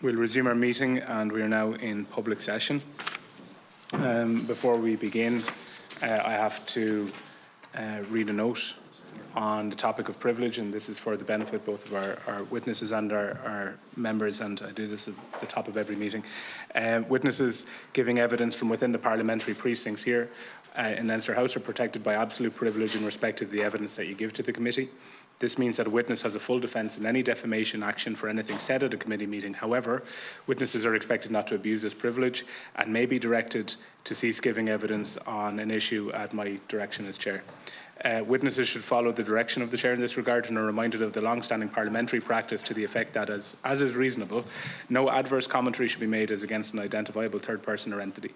We'll resume our meeting, and we are now in public session. Before we begin, I have to read a note on the topic of privilege, and this is for the benefit both of our witnesses and our members, and I do this at the top of every meeting. Witnesses giving evidence from within the parliamentary precincts here in Leinster House are protected by absolute privilege in respect of the evidence that you give to the committee. This means that a witness has a full defence in any defamation action for anything said at a committee meeting. However, witnesses are expected not to abuse this privilege and may be directed to cease giving evidence on an issue at my direction as Chair. Witnesses should follow the direction of the Chair in this regard and are reminded of the long-standing parliamentary practice to the effect that, as is reasonable, no adverse commentary should be made as against an identifiable third person or entity.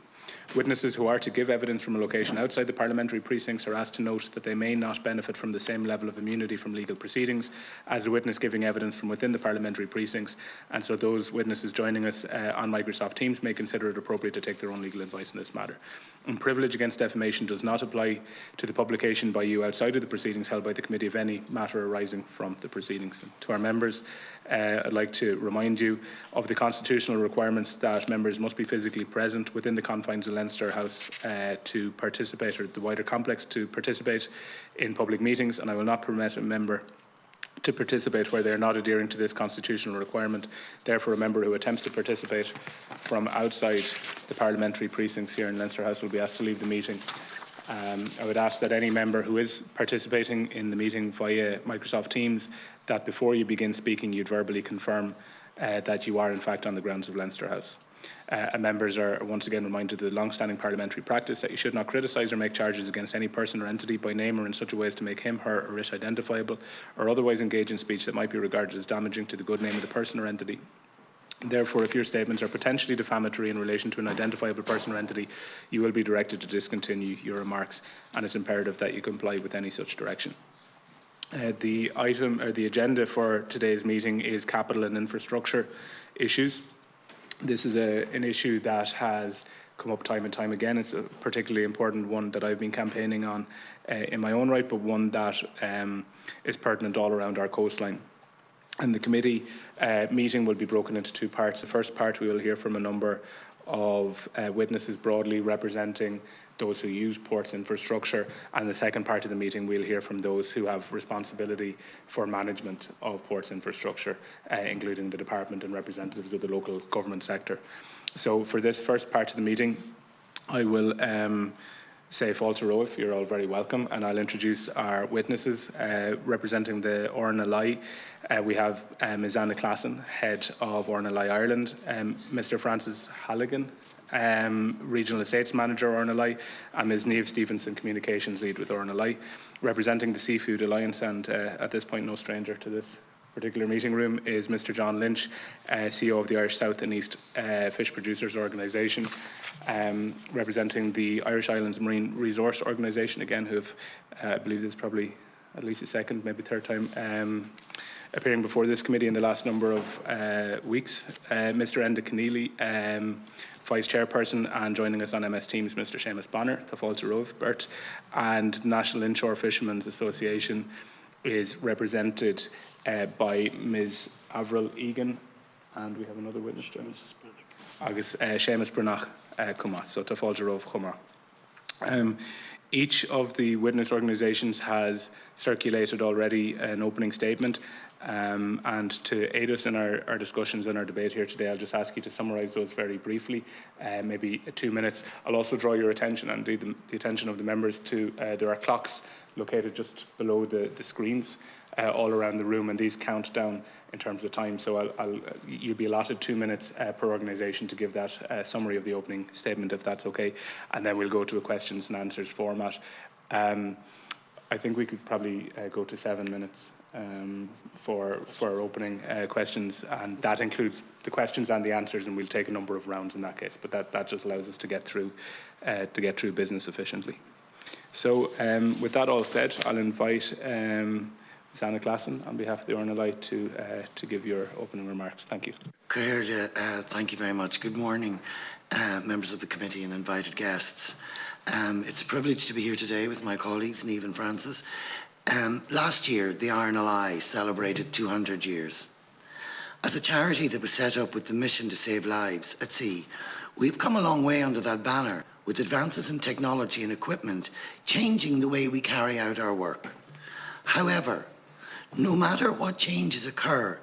Witnesses who are to give evidence from a location outside the parliamentary precincts are asked to note that they may not benefit from the same level of immunity from legal proceedings as a witness giving evidence from within the parliamentary precincts, and so those witnesses joining us on Microsoft Teams may consider it appropriate to take their own legal advice in this matter. And privilege against defamation does not apply to the publication by you outside of the proceedings held by the committee of any matter arising from the proceedings. And to our members, I'd like to remind you of the constitutional requirements that members must be physically present within the confines of Leinster House to participate, or the wider complex to participate in public meetings, and I will not permit a member to participate where they are not adhering to this constitutional requirement. Therefore, a member who attempts to participate from outside the parliamentary precincts here in Leinster House will be asked to leave the meeting. I would ask that any member who is participating in the meeting via Microsoft Teams, that before you begin speaking, you'd verbally confirm that you are in fact on the grounds of Leinster House. Members are once again reminded of the long-standing parliamentary practice that you should not criticise or make charges against any person or entity by name or in such a way as to make him, her or it identifiable, or otherwise engage in speech that might be regarded as damaging to the good name of the person or entity. Therefore, if your statements are potentially defamatory in relation to an identifiable person or entity, you will be directed to discontinue your remarks, and it's imperative that you comply with any such direction. The agenda for today's meeting is capital and infrastructure issues. This is an issue that has come up time and time again. It's a particularly important one that I've been campaigning on in my own right, but one that is pertinent all around our coastline. And the committee meeting will be broken into two parts. The first part, we will hear from a number of witnesses broadly representing those who use ports infrastructure, and the second part of the meeting we'll hear from those who have responsibility for management of ports infrastructure, including the department and representatives of the local government sector. So for this first part of the meeting, I will say Fáilte Roibh, you're all very welcome, and I'll introduce our witnesses. Representing the Ornalai, we have Ms Anna Classon, Head of Ornalai Ireland, Mr Francis Halligan, Regional Estates Manager Ornalai, and Ms Niamh Stephenson, Communications Lead with Ornalai. Representing the Seafood Alliance, and at this point no stranger to this particular meeting room, is Mr John Lynch, CEO of the Irish South and East Fish Producers Organisation. Representing the Irish Islands Marine Resource Organisation, again, who have, I believe this is probably at least a second, maybe third time appearing before this committee in the last number of weeks. Mr Enda Conneely, Vice Chairperson, and joining us on MS Teams, Mr Séamus Bonner, the Fáilte Roibh, Bert, and National Inshore Fishermen's Association is represented by Ms Avril, Egan, and we have another witness joining us, Agus Séamus Brunach Cuma, so the Fáilte Roibh Cuma. Each of the witness organisations has circulated already an opening statement, and to aid us in our discussions and our debate here today, I'll just ask you to summarise those very briefly, maybe 2 minutes. I'll also draw your attention, and indeed the attention of the members, to there are clocks located just below the screens all around the room, and these count down in terms of time, so you'll be allotted 2 minutes per organisation to give that summary of the opening statement, if that's okay, and then we'll go to a questions and answers format. I think we could probably go to 7 minutes for our opening questions, and that includes the questions and the answers, and we'll take a number of rounds in that case, but that just allows us to get through business efficiently. So with that all said, I'll invite Ms Anna Classon on behalf of the Ornalai to give your opening remarks. Thank you. Thank you very much. Good morning, members of the committee and invited guests. It's a privilege to be here today with my colleagues, Niamh and Francis. Last year, the Ornalai celebrated 200 years. As a charity that was set up with the mission to save lives at sea, we've come a long way under that banner, with advances in technology and equipment changing the way we carry out our work. However, no matter what changes occur,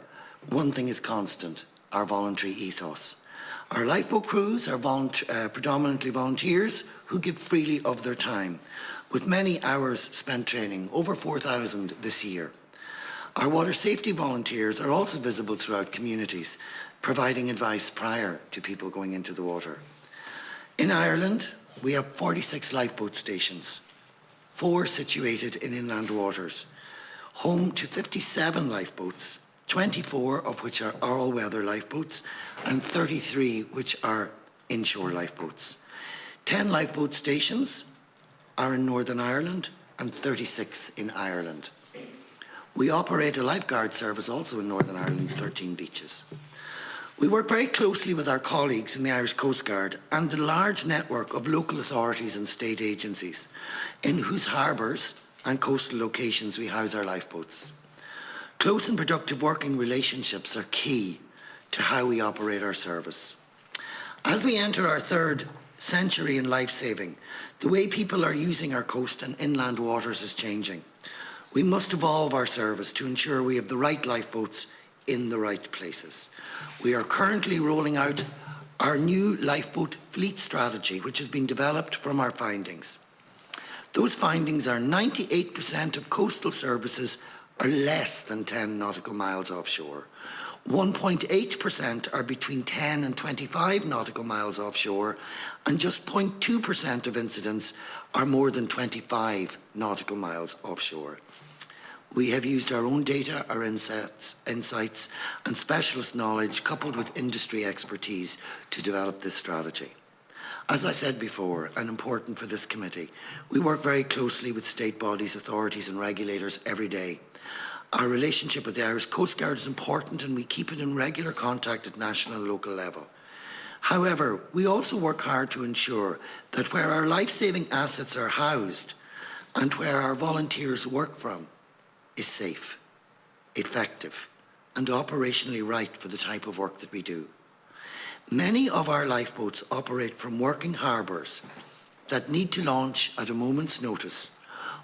one thing is constant: our voluntary ethos. Our lifeboat crews are predominantly volunteers who give freely of their time, with many hours spent training, over 4,000 this year. Our water safety volunteers are also visible throughout communities, providing advice prior to people going into the water. In Ireland, we have 46 lifeboat stations, 4 situated in inland waters, home to 57 lifeboats, 24 of which are all-weather lifeboats, and 33 which are inshore lifeboats. 10 lifeboat stations are in Northern Ireland and 36 in Ireland. We operate a lifeguard service also in Northern Ireland, 13 beaches. We work very closely with our colleagues in the Irish Coast Guard and the large network of local authorities and state agencies in whose harbours and coastal locations we house our lifeboats. Close and productive working relationships are key to how we operate our service. As we enter our 3rd century in life-saving, the way people are using our coast and inland waters is changing. We must evolve our service to ensure we have the right lifeboats in the right places. We are currently rolling out our new lifeboat fleet strategy, which has been developed from our findings. Those findings are 98% of coastal services are less than 10 nautical miles offshore. 1.8% are between 10 and 25 nautical miles offshore, and just 0.2% of incidents are more than 25 nautical miles offshore. We have used our own data, our insights and specialist knowledge coupled with industry expertise to develop this strategy. As I said before, and important for this committee, we work very closely with state bodies, authorities and regulators every day. Our relationship with the Irish Coast Guard is important and we keep it in regular contact at national and local level. However, we also work hard to ensure that where our life-saving assets are housed and where our volunteers work from is safe, effective and operationally right for the type of work that we do. Many of our lifeboats operate from working harbours that need to launch at a moment's notice,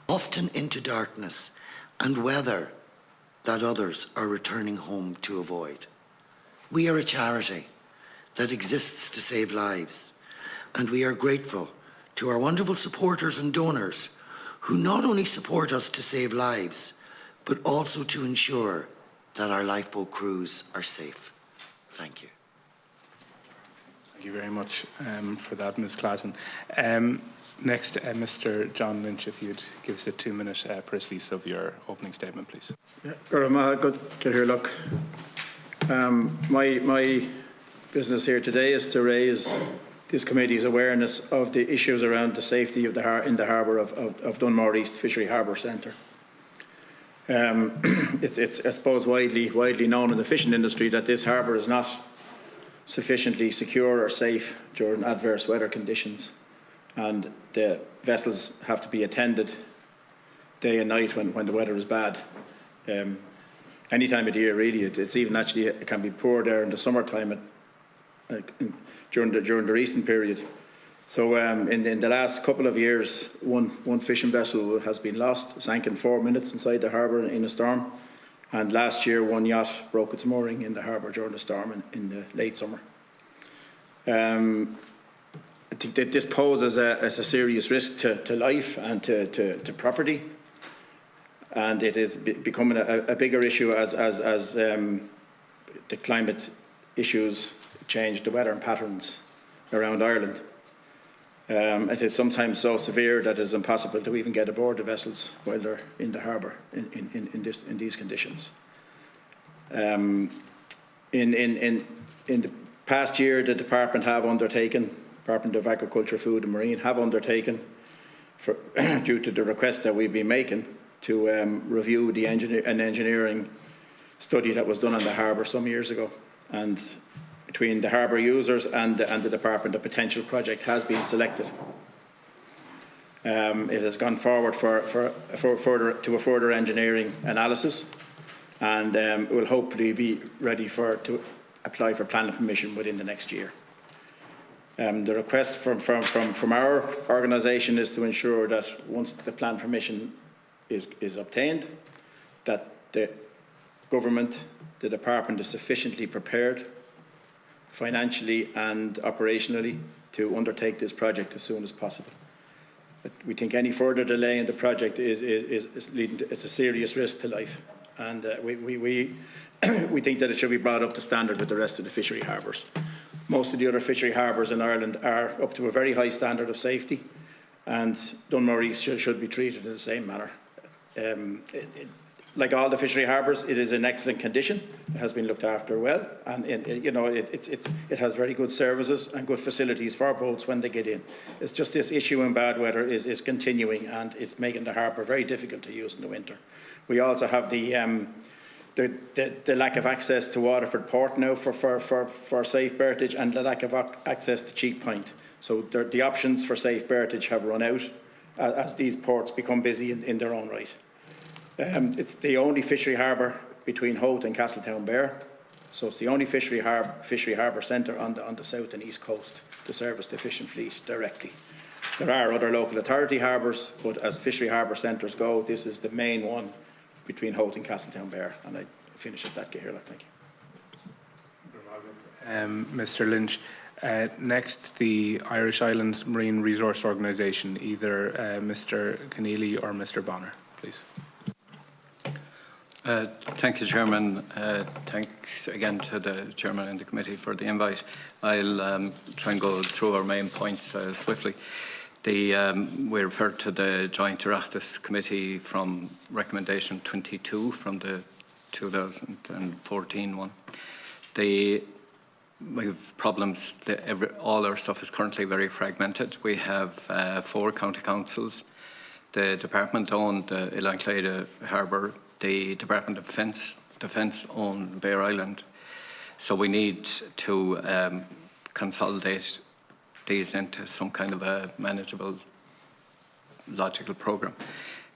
often into darkness and weather that others are returning home to avoid. We are a charity that exists to save lives, and we are grateful to our wonderful supporters and donors who not only support us to save lives, but also to ensure that our lifeboat crews are safe. Thank you. Thank you very much for that, Ms. Classon. Next, Mr. John Lynch, if you'd give us a 2-minute précis of your opening statement, please. Yeah, good to hear. Look, my business here today is to raise this committee's awareness of the issues around the safety of in the harbour of Dunmore East Fishery Harbour Centre. It's I suppose widely known in the fishing industry that this harbour is not sufficiently secure or safe during adverse weather conditions, and the vessels have to be attended day and night when the weather is bad. Any time of the year, really. It's even actually, it can be poor there in the summertime during the recent period. So in the last couple of years, one fishing vessel has been lost, sank in 4 minutes inside the harbour in a storm. And last year, one yacht broke its mooring in the harbour during the storm in the late summer. I think that this poses a serious risk to life and to property. And it is becoming a bigger issue as the climate issues change the weather patterns around Ireland. It is sometimes so severe that it is impossible to even get aboard the vessels while they're in the harbour in these conditions. In the past year, the Department of Agriculture, Food and Marine have undertaken, due to the request that we've been making, to review an engineering study that was done on the harbour some years ago. And between the harbour users and the department, a potential project has been selected. It has gone forward to a further engineering analysis, and will hopefully be ready to apply for planning permission within the next year. The request from our organisation is to ensure that once the plan permission is obtained, that the government, the department, is sufficiently prepared financially and operationally to undertake this project as soon as possible. We think any further delay in the project is leading to, it's a serious risk to life, and we think that it should be brought up to standard with the rest of the fishery harbours. Most of the other fishery harbours in Ireland are up to a very high standard of safety, and Dunmurray should be treated in the same manner. Like all the fishery harbours, it is in excellent condition. It has been looked after well, and it has very good services and good facilities for boats when they get in. It's just this issue in bad weather is continuing, and it's making the harbour very difficult to use in the winter. We also have the lack of access to Waterford Port now for safe berthage, and the lack of access to Cheek Point. So the options for safe berthage have run out as these ports become busy in their own right. It's the only fishery harbour between Howth and Castletownbere, so it's the only fishery harbour centre on the south and east coast to service the fishing fleet directly. There are other local authority harbours, but as fishery harbour centres go, this is the main one between Howth and Castletownbere, and I finish at that, Kehoe. Thank you. Mr. Lynch. Next, the Irish Islands Marine Resource Organisation, either Mr. Conneely or Mr. Bonner, please. Thank you, Chairman. Thanks again to the Chairman and the committee for the invite. I'll try and go through our main points swiftly. We referred to the Joint Oireachtas Committee from recommendation 22 from the 2014 one. We have problems. All our stuff is currently very fragmented. We have 4 county councils. The department owned Ilanclade Harbour. The Department of Defence owned Bear Island. So we need to consolidate these into some kind of a manageable, logical programme.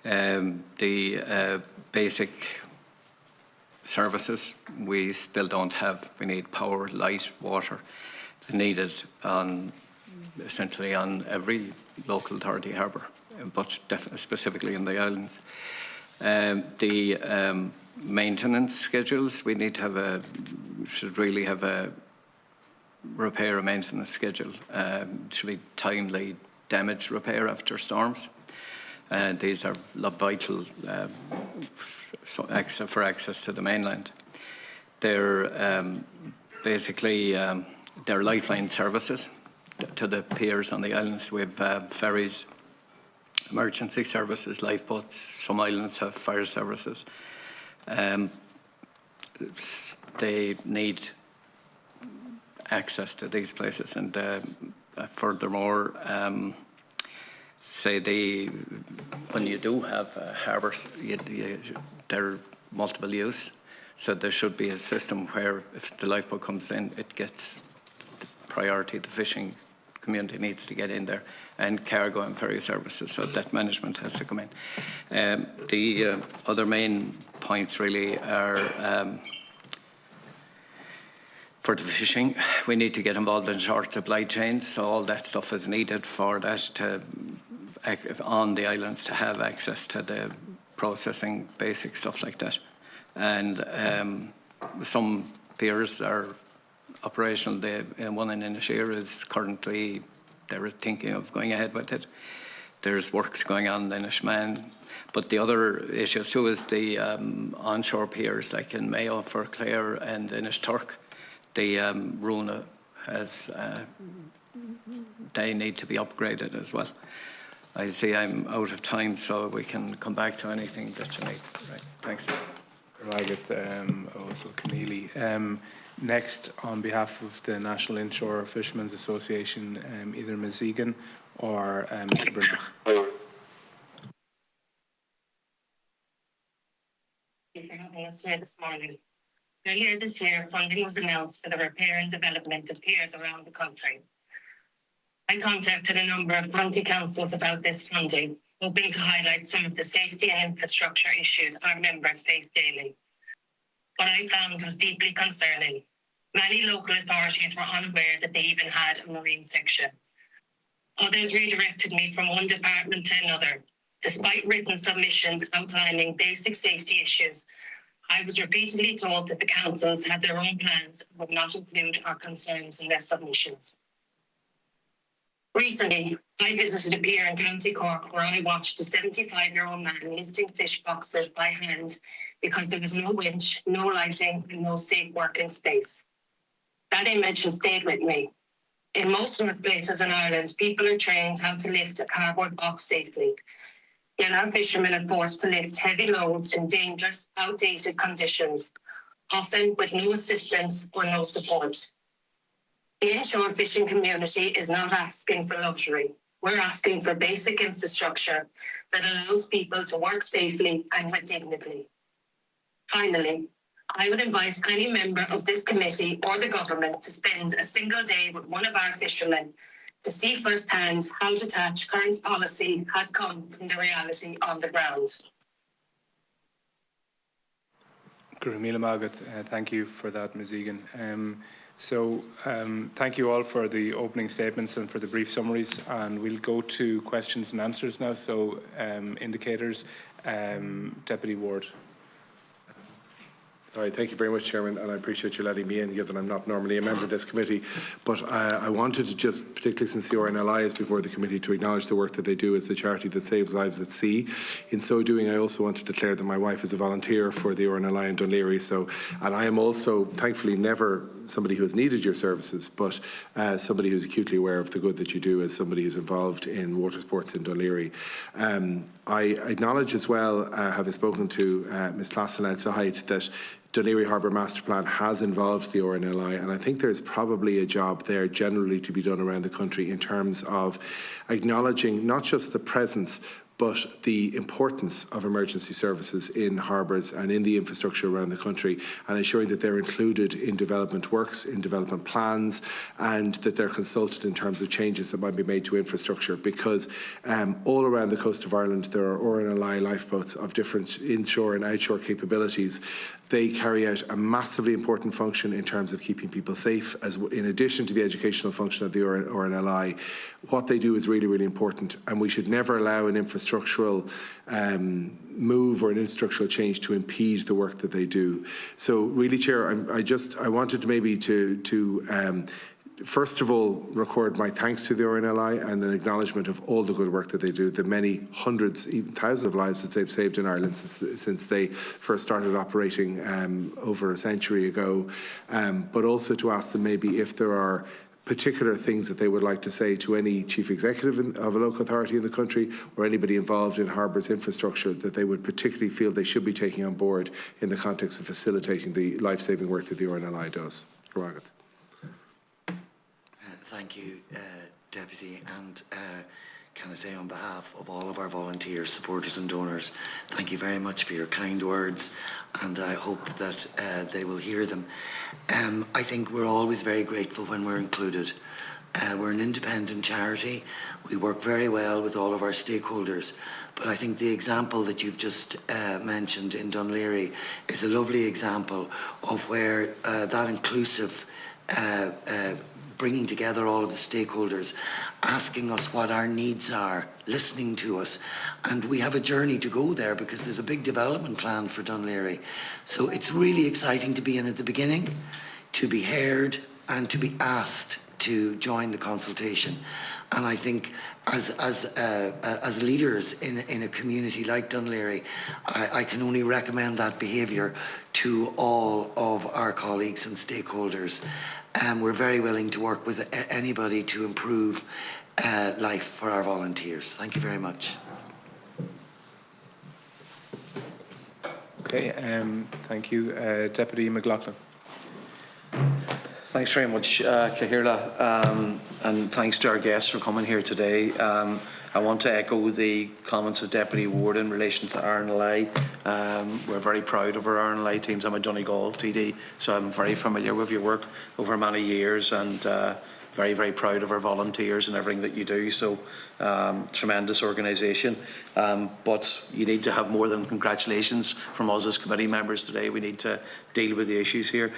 The basic services we still don't have. We need power, light, water. They're needed essentially on every local authority harbour, but specifically in the islands. The maintenance schedules, we need to should really have a repair and maintenance schedule. Should be timely damage repair after storms. These are vital for access to the mainland. They're basically they're lifeline services to the piers on the islands. We have ferries, emergency services, lifeboats. Some islands have fire services. They need access to these places, and furthermore, when you do have harbours, they're multiple use, so there should be a system where if the lifeboat comes in, it gets the priority. The fishing community needs to get in there, and cargo and ferry services, so that management has to come in. The other main points really are for the fishing. We need to get involved in short supply chains, so all that stuff is needed for that on the islands to have access to the processing, basic stuff like that. And some piers are operational. One in Inshore is currently, they're thinking of going ahead with it. There's works going on in Ishman. But the other issues too is the onshore piers, like in Mayo for Clare and Inishturk. The Runa has, they need to be upgraded as well. I see I'm out of time, so we can come back to anything that you need. Right, thanks. Also Conneely. Next, on behalf of the National Inshore Fishermen's Association, either Ms. Egan or Mr. Brunach. Thank you for having us here this morning. Earlier this year, funding was announced for the repair and development of piers around the country. I contacted a number of county councils about this funding, hoping to highlight some of the safety and infrastructure issues our members face daily. what I found was deeply concerning. Many local authorities were unaware that they even had a marine section. Others redirected me from one department to another. Despite written submissions outlining basic safety issues, I was repeatedly told that the councils had their own plans and would not include our concerns in their submissions. Recently, I visited a pier in County Cork where I watched a 75-year-old man lifting fish boxes by hand because there was no winch, no lighting, and no safe working space. That image has stayed with me. In most workplaces in Ireland, people are trained how to lift a cardboard box safely. Yet our fishermen are forced to lift heavy loads in dangerous, outdated conditions, often with no assistance or no support. The inshore fishing community is not asking for luxury. We're asking for basic infrastructure that allows people to work safely and with dignity. Finally, I would invite any member of this committee or the government to spend a single day with one of our fishermen to see firsthand how detached current policy has come from the reality on the ground. Thank you for that, Ms. Egan. Thank you all for the opening statements and for the brief summaries, and we'll go to questions and answers now. So, indicators, Deputy Ward. Sorry, thank you very much, Chairman, and I appreciate you letting me in, given I'm not normally a member of this committee. But I wanted to just, particularly since the RNLI is before the committee, to acknowledge the work that they do as the charity that saves lives at sea. In so doing, I also want to declare that my wife is a volunteer for the RNLI in Dún Laoghaire. And I am also, thankfully, never somebody who has needed your services, but somebody who's acutely aware of the good that you do as somebody who's involved in water sports in Dún Laoghaire. I acknowledge as well, having spoken to Ms. Classon outside, that Dún Laoghaire Harbour Master Plan has involved the RNLI, and I think there's probably a job there generally to be done around the country in terms of acknowledging not just the presence but the importance of emergency services in harbours and in the infrastructure around the country, and ensuring that they're included in development works, in development plans, and that they're consulted in terms of changes that might be made to infrastructure. Because all around the coast of Ireland, there are RNLI lifeboats of different inshore and outshore capabilities. They carry out a massively important function in terms of keeping people safe, as in addition to the educational function of the RNLI. What they do is really, really important, and we should never allow an infrastructural move or an infrastructural change to impede the work that they do. So, really, Chair, I wanted to maybe to first of all, record my thanks to the RNLI and an acknowledgement of all the good work that they do, the many hundreds, even thousands of lives that they've saved in Ireland since they first started operating over a century ago, but also to ask them maybe if there are particular things that they would like to say to any chief executive of a local authority in the country or anybody involved in harbours infrastructure that they would particularly feel they should be taking on board in the context of facilitating the life-saving work that the RNLI does. Thank you, Deputy, and can I say on behalf of all of our volunteers, supporters and donors, thank you very much for your kind words, and I hope that they will hear them. I think we're always very grateful when we're included. We're an independent charity. We work very well with all of our stakeholders, but I think the example that you've just mentioned in Dún Laoghaire is a lovely example of where that inclusive bringing together all of the stakeholders, asking us what our needs are, listening to us. And we have a journey to go there because there's a big development plan for Dún Laoghaire. So it's really exciting to be in at the beginning, to be heard and to be asked to join the consultation. And I think as leaders in a community like Dún Laoghaire, I can only recommend that behaviour to all of our colleagues and stakeholders. We're very willing to work with anybody to improve life for our volunteers. Thank you very much. Okay, thank you. Deputy McLaughlin. Thanks very much, Cahirla, and thanks to our guests for coming here today. I want to echo the comments of Deputy Ward in relation to RNLI. We're very proud of our RNLI teams. I'm a Donegal TD, so I'm very familiar with your work over many years, and very, very proud of our volunteers and everything that you do. So tremendous organisation. But you need to have more than congratulations from us as committee members today. We need to deal with the issues here.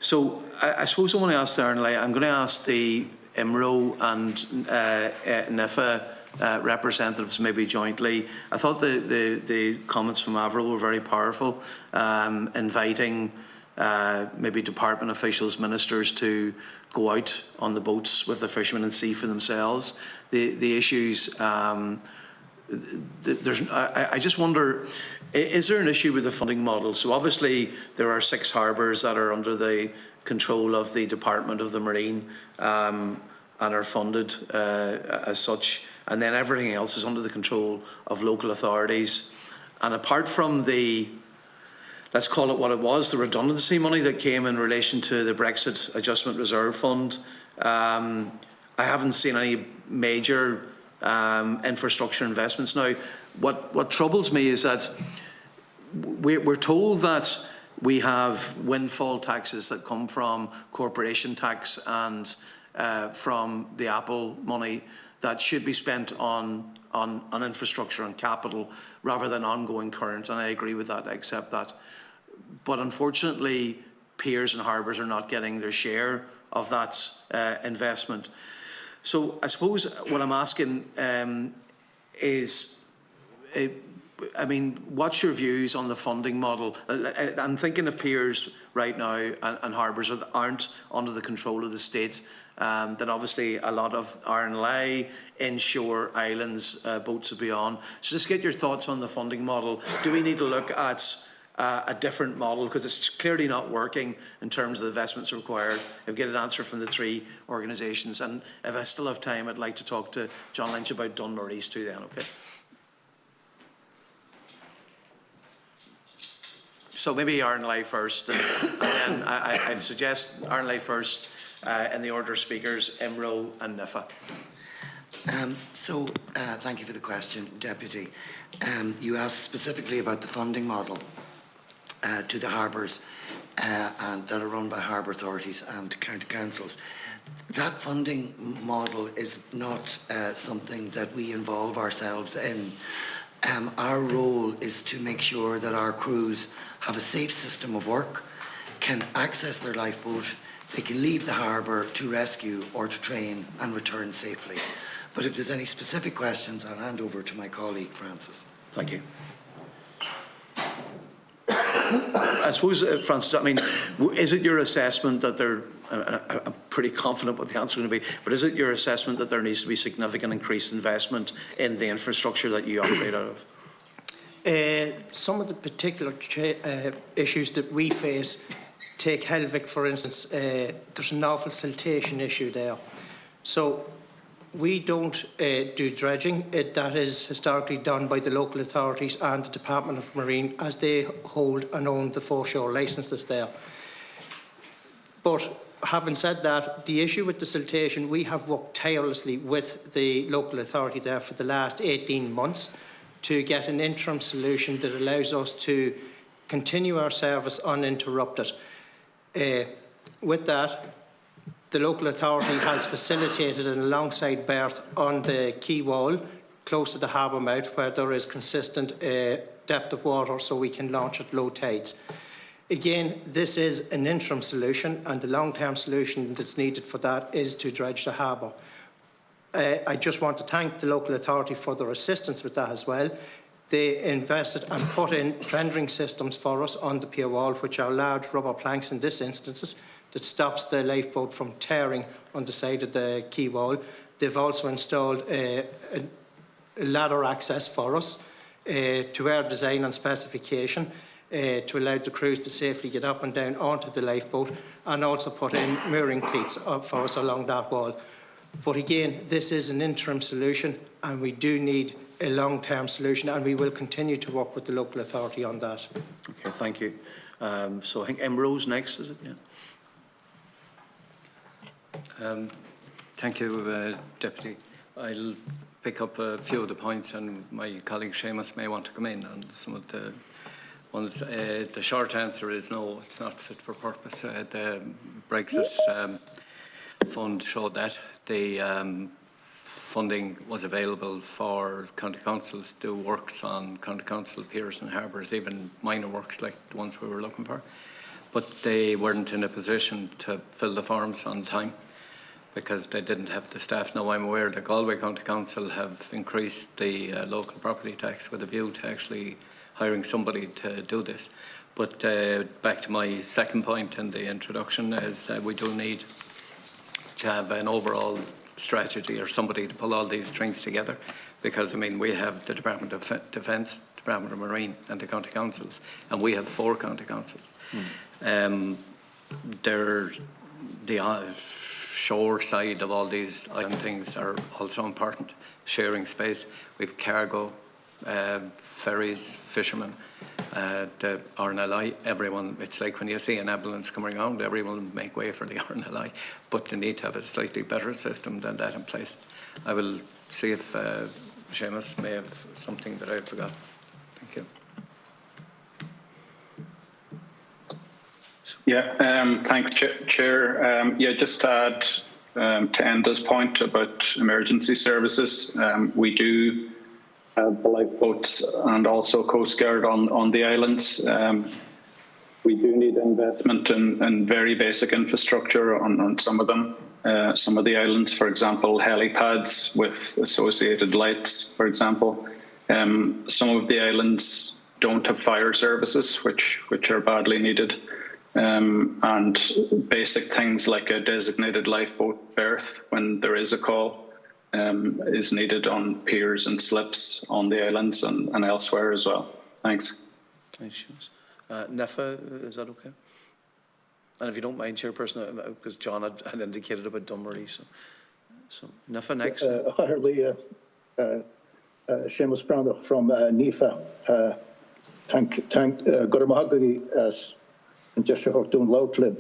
So I suppose I want to ask Arnley, I'm going to ask the IMRO and NIFA representatives maybe jointly. I thought the comments from Avril were very powerful, inviting maybe department officials, ministers to go out on the boats with the fishermen and see for themselves the issues. I just wonder, is there an issue with the funding model? So obviously there are 6 harbours that are under the control of the Department of the Marine and are funded as such, and then everything else is under the control of local authorities. And apart from the, let's call it what it was, the redundancy money that came in relation to the Brexit Adjustment Reserve Fund, I haven't seen any major infrastructure investments. Now, what troubles me is that we're told that we have windfall taxes that come from corporation tax and from the Apple money that should be spent on infrastructure and capital rather than ongoing current, and I agree with that, I accept that. But unfortunately, piers and harbours are not getting their share of that investment. So I suppose what I'm asking is, I mean, what's your views on the funding model? I'm thinking of piers right now and harbours that aren't under the control of the state. That obviously a lot of Arnley, Inshore, islands, boats will be on. So just get your thoughts on the funding model. Do we need to look at a different model? Because it's clearly not working in terms of the investments required. I'll get an answer from the 3 organisations. And if I still have time, I'd like to talk to John Lynch about Dunmurray's too then, okay? So maybe Arnley first, and then I'd suggest Arnley first, in the order of speakers, IMRO and NIFA. Thank you for the question, Deputy. You asked specifically about the funding model to the harbours and that are run by harbour authorities and county councils. That funding model is not something that we involve ourselves in. Our role is to make sure that our crews have a safe system of work, can access their lifeboat, they can leave the harbour to rescue or to train and return safely. But if there's any specific questions, I'll hand over to my colleague, Francis. Thank you. I suppose, Francis, I mean, is it your assessment that there, I'm pretty confident what the answer is going to be, but is it your assessment that there needs to be significant increased investment in the infrastructure that you operate out of? Some of the particular issues that we face, take Helvig for instance, there's an awful siltation issue there. So we don't do dredging. That is historically done by the local authorities and the Department of Marine, as they hold and own the foreshore licences there. But having said that, the issue with the siltation, we have worked tirelessly with the local authority there for the last 18 months to get an interim solution that allows us to continue our service uninterrupted. With that, the local authority has facilitated an alongside berth on the quay wall close to the harbour mouth where there is consistent depth of water so we can launch at low tides. Again, this is an interim solution, and the long-term solution that's needed for that is to dredge the harbour. I just want to thank the local authority for their assistance with that as well. They invested and put in fendering systems for us on the pier wall, which are large rubber planks in this instance, that stops the lifeboat from tearing on the side of the quay wall. They've also installed a ladder access for us to our design and specification to allow the crews to safely get up and down onto the lifeboat, and also put in mooring cleats for us along that wall. But again, this is an interim solution, and we do need a long-term solution, and we will continue to work with the local authority on that. Okay, thank you. So I think IMRO's next, is it? Yeah. Thank you, Deputy. I'll pick up a few of the points, and my colleague Séamus may want to come in on some of the ones. The short answer is no, it's not fit for purpose. The Brexit fund showed that. The funding was available for county councils to do works on county council piers and harbours, even minor works like the ones we were looking for. But they weren't in a position to fill the forms on time because they didn't have the staff. Now I'm aware that Galway County Council have increased the local property tax with a view to actually hiring somebody to do this. But back to my second point in the introduction is we do need to have an overall strategy or somebody to pull all these strings together, because I mean we have the Department of Defence, Department of Marine and the county councils, and we have 4 county councils. They're the shore side of all these island things are also important. Sharing space, we've cargo, ferries, fishermen, the RNLI, everyone, it's like when you see an ambulance coming around, everyone make way for the RNLI, but they need to have a slightly better system than that in place. I will see if Séamus may have something that I forgot. Thank you. Yeah, thanks, Chair. Yeah, just to add to Enda's point about emergency services, we do have the lifeboats and also Coast Guard on the islands. We do need investment in very basic infrastructure on some of them. Some of the islands, for example, helipads with associated lights, for example. Some of the islands don't have fire services, which are badly needed. And basic things like a designated lifeboat berth when there is a call is needed on piers and slips on the islands and elsewhere as well. Thanks. Thanks, Séamus. Niamh, is that okay? And if you don't mind, Chairperson, because John had indicated about Dunmurray, so Niamh next. Harley, Séamus Brown from NIFA. Thank Guramahagagi as and Gesture doing Loutlib.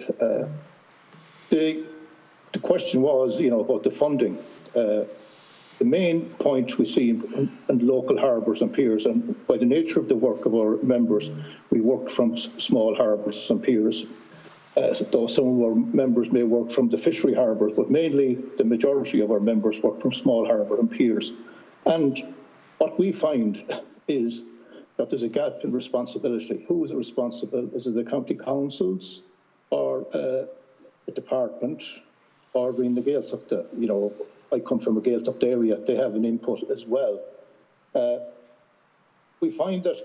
The question was, about the funding. The main point we see in local harbours and piers, and by the nature of the work of our members, we work from small harbours and piers, though some of our members may work from the fishery harbours, but mainly the majority of our members work from small harbour and piers. And what we find is that there's a gap in responsibility. Who is responsible? Is it the county councils or the department or being the Gaeltacht? I come from a Gaeltacht area. They have an input as well. We find that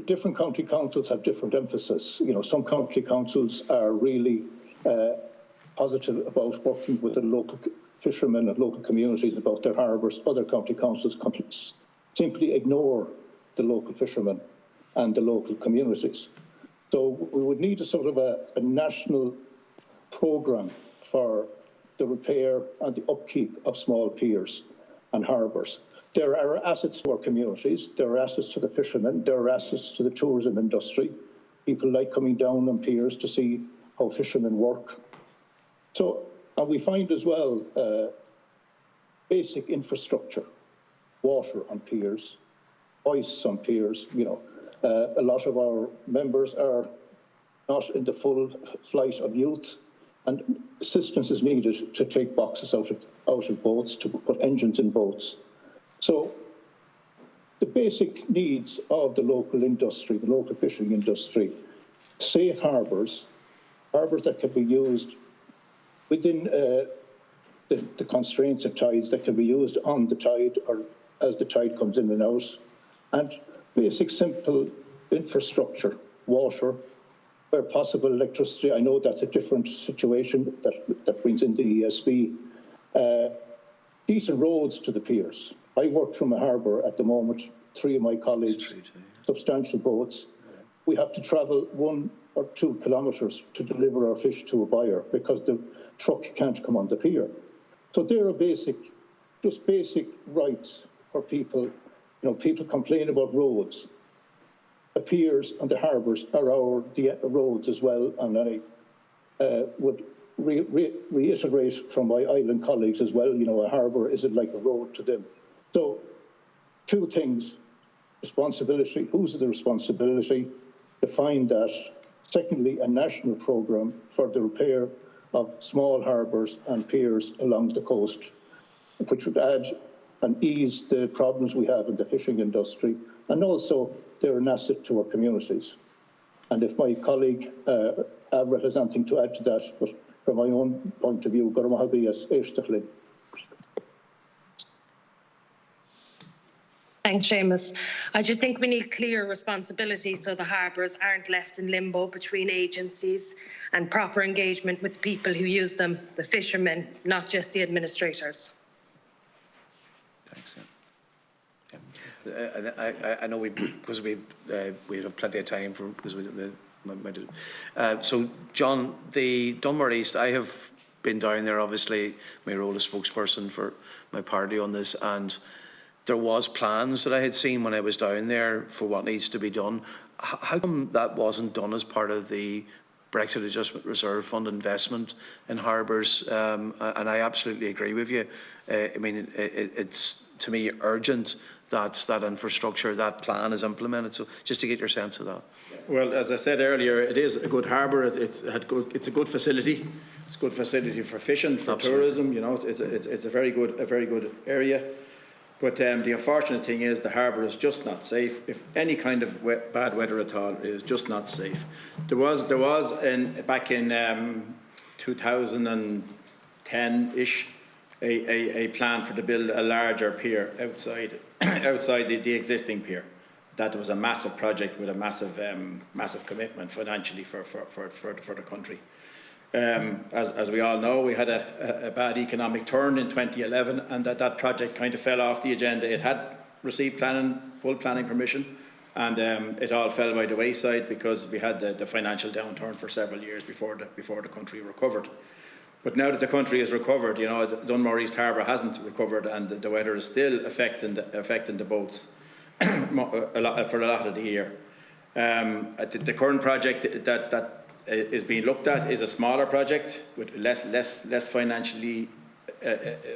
different county councils have different emphasis. Some county councils are really positive about working with the local fishermen and local communities about their harbours. Other county councils simply ignore the local fishermen and the local communities. So we would need a sort of a national programme for the repair and the upkeep of small piers and harbours. There are assets to our communities, there are assets to the fishermen, there are assets to the tourism industry. People like coming down on piers to see how fishermen work. So, and we find as well basic infrastructure, water on piers, hoists on piers. A lot of our members are not in the full flight of youth, and assistance is needed to take boxes out of boats, to put engines in boats. So the basic needs of the local industry, the local fishing industry, safe harbours that can be used within the constraints of tides, that can be used on the tide or as the tide comes in and out, and basic simple infrastructure, water, where possible electricity. I know that's a different situation that brings in the ESB. Decent roads to the piers. I work from a harbour at the moment, 3 of my colleagues, substantial boats. We have to travel 1 or 2 kilometres to deliver our fish to a buyer because the truck can't come on the pier. So there are just basic rights for people. People complain about roads. The piers and the harbours are the roads as well, and I would reiterate from my island colleagues as well, a harbour isn't like a road to them. So 2 things, responsibility, who's the responsibility to find that. Secondly, a national programme for the repair of small harbours and piers along the coast, which would add and ease the problems we have in the fishing industry, and also they're an asset to our communities. And if my colleague Avril has anything to add to that, but from my own point of view, Thanks, Séamus. I just think we need clear responsibility so the harbours aren't left in limbo between agencies, and proper engagement with people who use them, the fishermen, not just the administrators. Thanks. I know because we have plenty of time for so John, the Dunmore East, I have been down there, obviously my role as spokesperson for my party on this, and there was plans that I had seen when I was down there for what needs to be done. How come that wasn't done as part of the Brexit Adjustment Reserve Fund investment in harbours? And I absolutely agree with you. I mean, it's to me urgent that that infrastructure, that plan is implemented. So just to get your sense of that. Well, as I said earlier, it is a good harbour. It's a good facility. It's a good facility for fishing, for tourism. You know, it's a very good area. But the unfortunate thing is the harbour is just not safe. If any kind of bad weather at all, it is just not safe. There was back in 2010-ish a plan to build a larger pier outside the existing pier. That was a massive project with a massive commitment financially for the country. As we all know, we had a bad economic turn in 2011, and that project kind of fell off the agenda. It had received full planning permission, and it all fell by the wayside because we had the financial downturn for several years before the country recovered. But now that the country has recovered, you know, Dunmore East Harbour hasn't recovered, and the weather is still affecting the boats for a lot of the year. The current project that is being looked at is a smaller project with less financially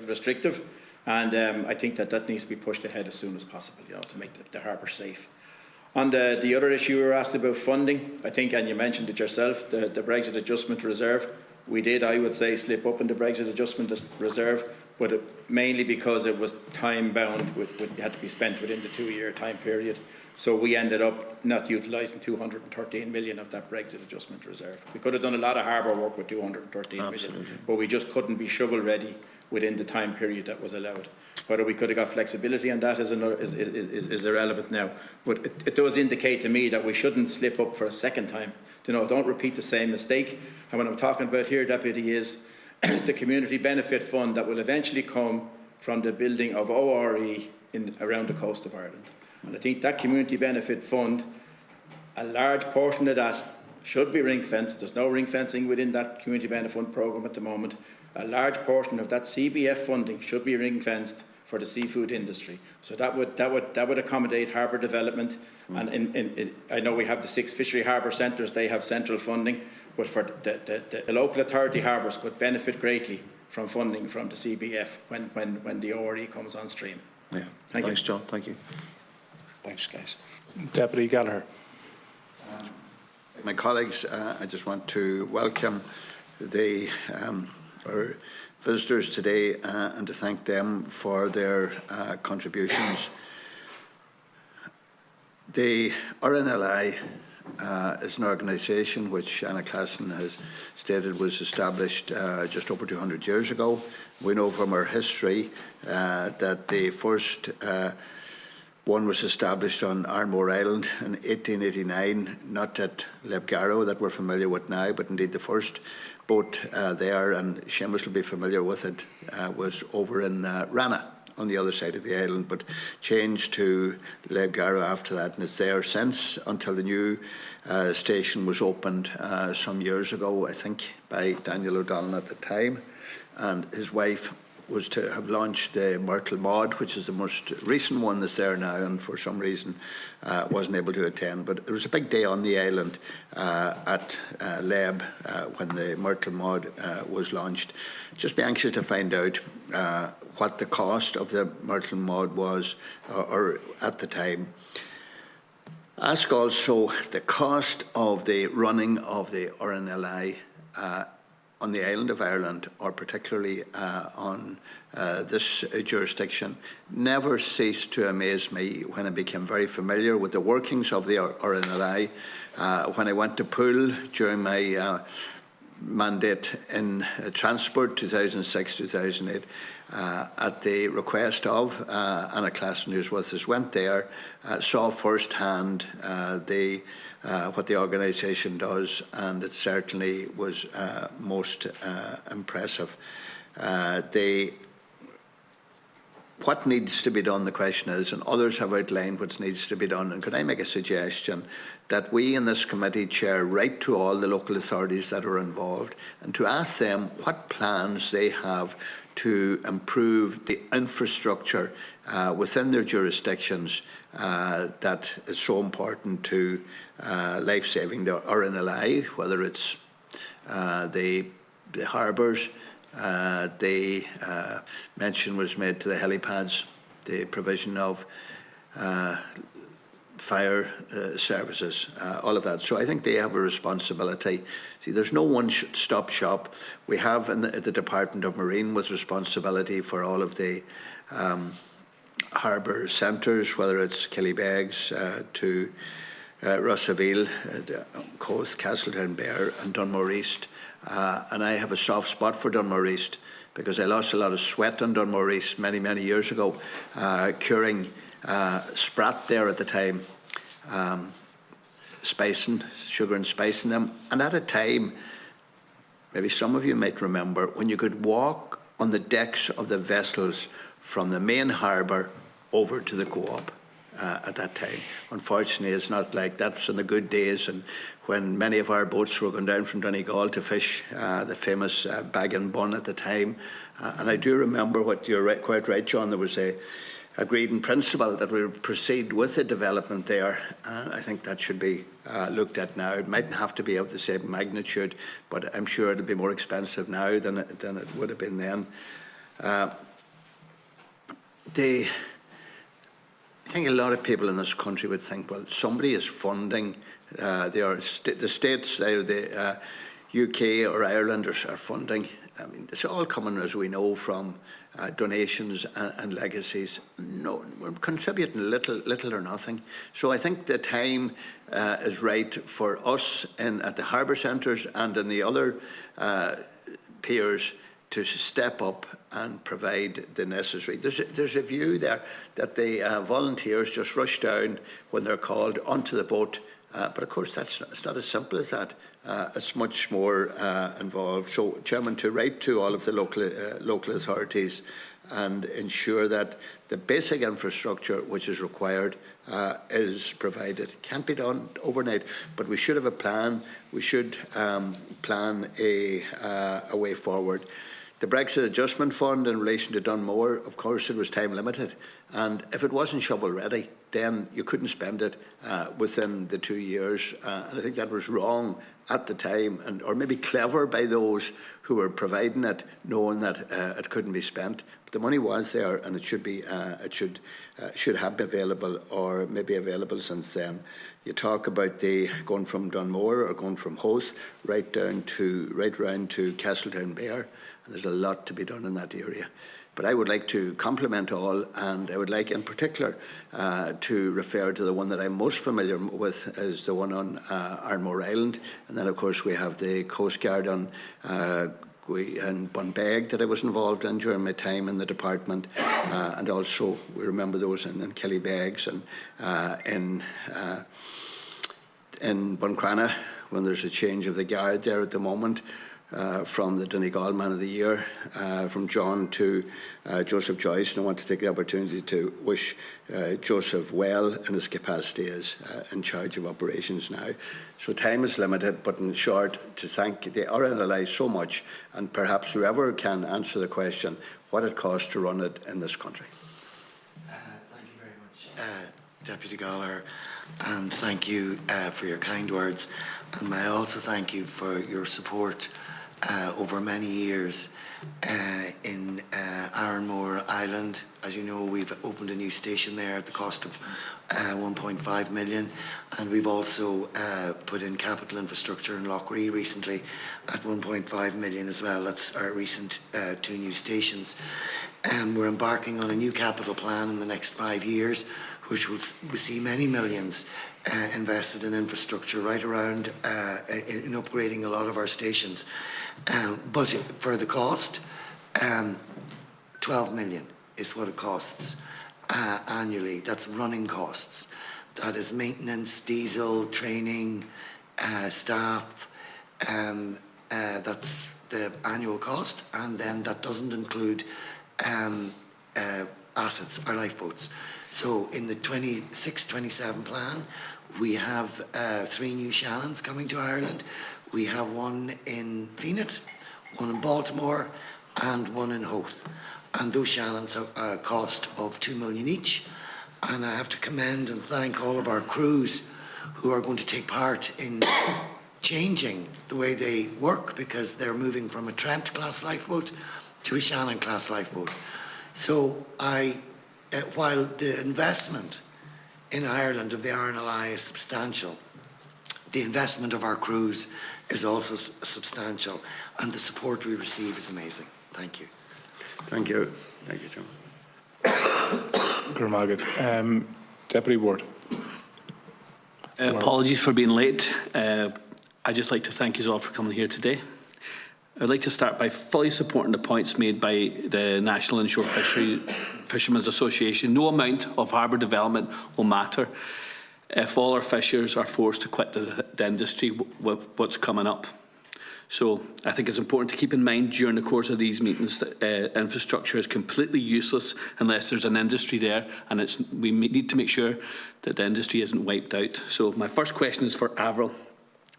restrictive, and I think that needs to be pushed ahead as soon as possible, you know, to make the harbour safe. On the other issue you were asked about funding, I think, and you mentioned it yourself, the Brexit Adjustment Reserve. We did, I would say, slip up in the Brexit Adjustment Reserve, but mainly because it was time bound, it had to be spent within the 2-year time period. So we ended up not utilising 213 million of that Brexit Adjustment Reserve. We could have done a lot of harbour work with 213 million, but we just couldn't be shovel ready within the time period that was allowed. Whether we could have got flexibility on that is irrelevant now. But it does indicate to me that we shouldn't slip up for a second time. You know, don't repeat the same mistake. And what I'm talking about here, Deputy, is the Community Benefit Fund that will eventually come from the building of ORE around the coast of Ireland. And I think that Community Benefit Fund, a large portion of that should be ring-fenced. There's no ring-fencing within that Community Benefit Fund programme at the moment. A large portion of that CBF funding should be ring-fenced for the seafood industry. So that would accommodate harbour development. And I know we have the 6 fishery harbour centres, they have central funding, but for the local authority harbours could benefit greatly from funding from the CBF when the ORE comes on stream. Yeah. Thanks, John. Thank you. Thanks, guys. Deputy Gallagher. My colleagues, I just want to welcome our visitors today and to thank them for their contributions. The RNLI is an organisation which Anna Classon has stated was established just over 200 years ago. We know from our history that the first one was established on Armore Island in 1889, not at Lefgaro that we're familiar with now, but indeed the first boat there, and Séamus will be familiar with it, was over in Rana on the other side of the island, but changed to Lefgaro after that, and it's there since until the new station was opened some years ago, I think, by Daniel O'Donnell at the time, and his wife was to have launched the Myrtle Maud, which is the most recent one that's there now, and for some reason wasn't able to attend. But there was a big day on the island at Leb when the Myrtle Maud was launched. Just be anxious to find out what the cost of the Myrtle Maud was or at the time. Ask also the cost of the running of the RNLI on the island of Ireland, or particularly on this jurisdiction, never ceased to amaze me when I became very familiar with the workings of the RNLI. When I went to Poole during my mandate in transport 2006-2008, at the request of Anna Classon, who's with us, went there, saw firsthand what the organisation does, and it certainly was most impressive. What needs to be done, the question is, and others have outlined what needs to be done, and could I make a suggestion that we in this committee, Chair, write to all the local authorities that are involved and to ask them what plans they have to improve the infrastructure within their jurisdictions that is so important to life-saving the RNLI, whether it's the harbours. The mention was made to the helipads, the provision of fire services, all of that. So I think they have a responsibility. See, there's no one-stop shop. We have in the Department of Marine with responsibility for all of the harbour centres, whether it's Killybegs to Rossaville, Coast, Castletown, Bear and Dunmore East. And I have a soft spot for Dunmore East because I lost a lot of sweat on Dunmore East many, many years ago, curing sprat there at the time, spicing, sugar and spicing them. And at a time, maybe some of you might remember, when you could walk on the decks of the vessels from the main harbour over to the co-op. At that time. Unfortunately, it's not like that. Was in the good days, and when many of our boats were going down from Donegal to fish the famous bag and bun at the time. And I do remember what you're quite right, John. There was a agreed in principle that we would proceed with the development there. I think that should be looked at now. It mightn't have to be of the same magnitude, but I'm sure it'll be more expensive now than it would have been then. I think a lot of people in this country would think, well, somebody is funding, the states, the UK or Ireland are funding. I mean, it's all coming, as we know, from donations and legacies. No, we're contributing little or nothing. So I think the time is right for us at the harbour centres and in the other piers to step up and provide the necessary. There's a view there that the volunteers just rush down when they're called onto the boat, but of course it's not as simple as that. It's much more involved. So, Chairman, to write to all of the local authorities and ensure that the basic infrastructure which is required is provided. Can't be done overnight, but we should have a plan. We should plan a way forward. The Brexit Adjustment Fund in relation to Dunmore, of course, it was time limited. And if it wasn't shovel ready, then you couldn't spend it within the 2 years. And I think that was wrong at the time, or maybe clever by those who were providing it, knowing that it couldn't be spent. But the money was there, and it should be, should have been available, or maybe available since then. You talk about the going from Dunmore or going from Howth right round to Castletown Bear. And there's a lot to be done in that area. But I would like to compliment all, and I would like in particular to refer to the one that I'm most familiar with is the one on Arnmore Island. And then, of course, we have the Coast Guard on Bunbeg that I was involved in during my time in the department. And also, we remember those in Killybegs and in Buncrana, when there's a change of the guard there at the moment. From the Donegal Man of the Year, from John to Joseph Joyce. And I want to take the opportunity to wish Joseph well in his capacity as in charge of operations now. So time is limited, but in short, to thank the RNLI so much, and perhaps whoever can answer the question, what it costs to run it in this country. Thank you very much, Deputy Gallagher, and thank you for your kind words. And may I also thank you for your support over many years in Ironmore Island. As you know, we've opened a new station there at the cost of 1.5 million, and we've also put in capital infrastructure in Loughree recently at 1.5 million as well. That's our recent 2 new stations. We're embarking on a new capital plan in the next 5 years, which will see many millions invested in infrastructure right around in upgrading a lot of our stations. But for the cost, 12 million is what it costs annually. That's running costs. That is maintenance, diesel, training, staff. That's the annual cost, and then that doesn't include assets or lifeboats. So in the 26-27 plan, we have 3 new Shannons coming to Ireland. We have one in Phoenix, one in Baltimore, and one in Howth. And those Shannons have a cost of 2 million each. And I have to commend and thank all of our crews who are going to take part in changing the way they work, because they're moving from a Trent-class lifeboat to a Shannon-class lifeboat. So while the investment in Ireland of the RNLI is substantial, the investment of our crews is also substantial, and the support we receive is amazing. Thank you. Thank you. Thank you, John. Deputy Ward. Apologies for being late. I'd just like to thank you all for coming here today. I'd like to start by fully supporting the points made by the National Inshore Fishermen's Association. No amount of harbour development will matter if all our fishers are forced to quit the industry with what's coming up. So I think it's important to keep in mind during the course of these meetings that infrastructure is completely useless unless there's an industry there, and we need to make sure that the industry isn't wiped out. So my first question is for Avril.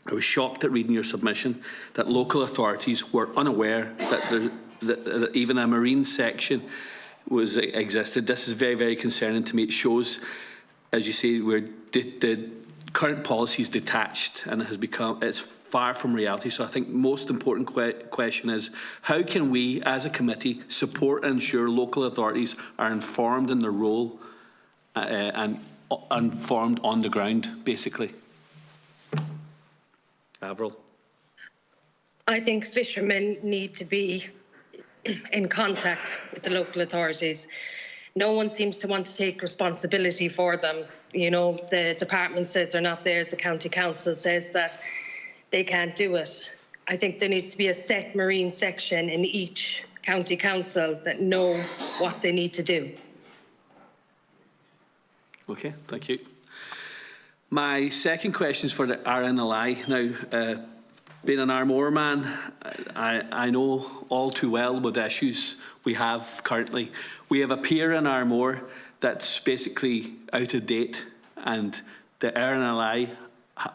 I was shocked at reading your submission that local authorities were unaware that even a marine section existed. This is very, very concerning to me. It shows, as you say, where the current policy is detached and it's far from reality. So I think most important question is, how can we as a committee support and ensure local authorities are informed in their role and informed on the ground, basically? Avril. I think fishermen need to be in contact with the local authorities. No one seems to want to take responsibility for them. You know, the department says they're not theirs, the county council says that they can't do it. I think there needs to be a set marine section in each county council that know what they need to do. Okay, thank you. My second question is for the RNLI. Now, being an Armor man, I know all too well what issues we have currently. We have a pier in Armor that's basically out of date, and the RNLI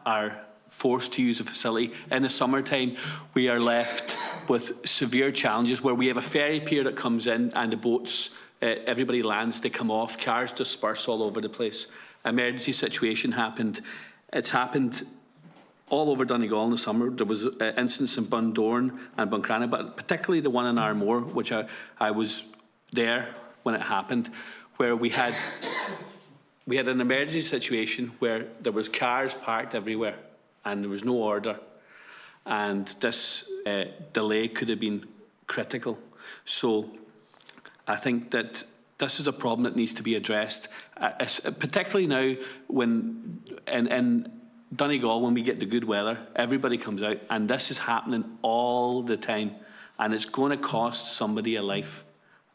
are forced to use a facility. In the summertime, we are left with severe challenges where we have a ferry pier that comes in and the boats, everybody lands, they come off, cars disperse all over the place. Emergency situation happened. It's happened all over Donegal in the summer. There was incidents in Bundoran and Buncrana, but particularly the one in Armor, which I was there when it happened, where we had an emergency situation where there was cars parked everywhere and there was no order, and this delay could have been critical. So I think that this is a problem that needs to be addressed, particularly now when in Donegal, when we get the good weather, everybody comes out, and this is happening all the time, and it's going to cost somebody a life.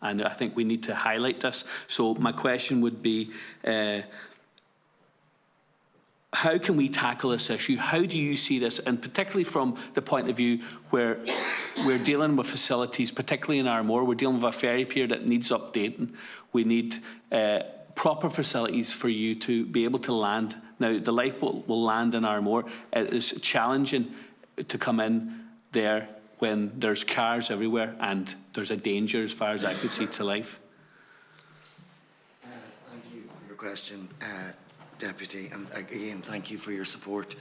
And I think we need to highlight this. So my question would be, how can we tackle this issue? How do you see this? And particularly from the point of view where we're dealing with facilities, particularly in Armor, we're dealing with a ferry pier that needs updating. We need proper facilities for you to be able to land. Now, the lifeboat will land in Armor. It is challenging to come in there when there's cars everywhere and there's a danger, as far as I could see, to life. Thank you for your question, Deputy, and again, thank you for your support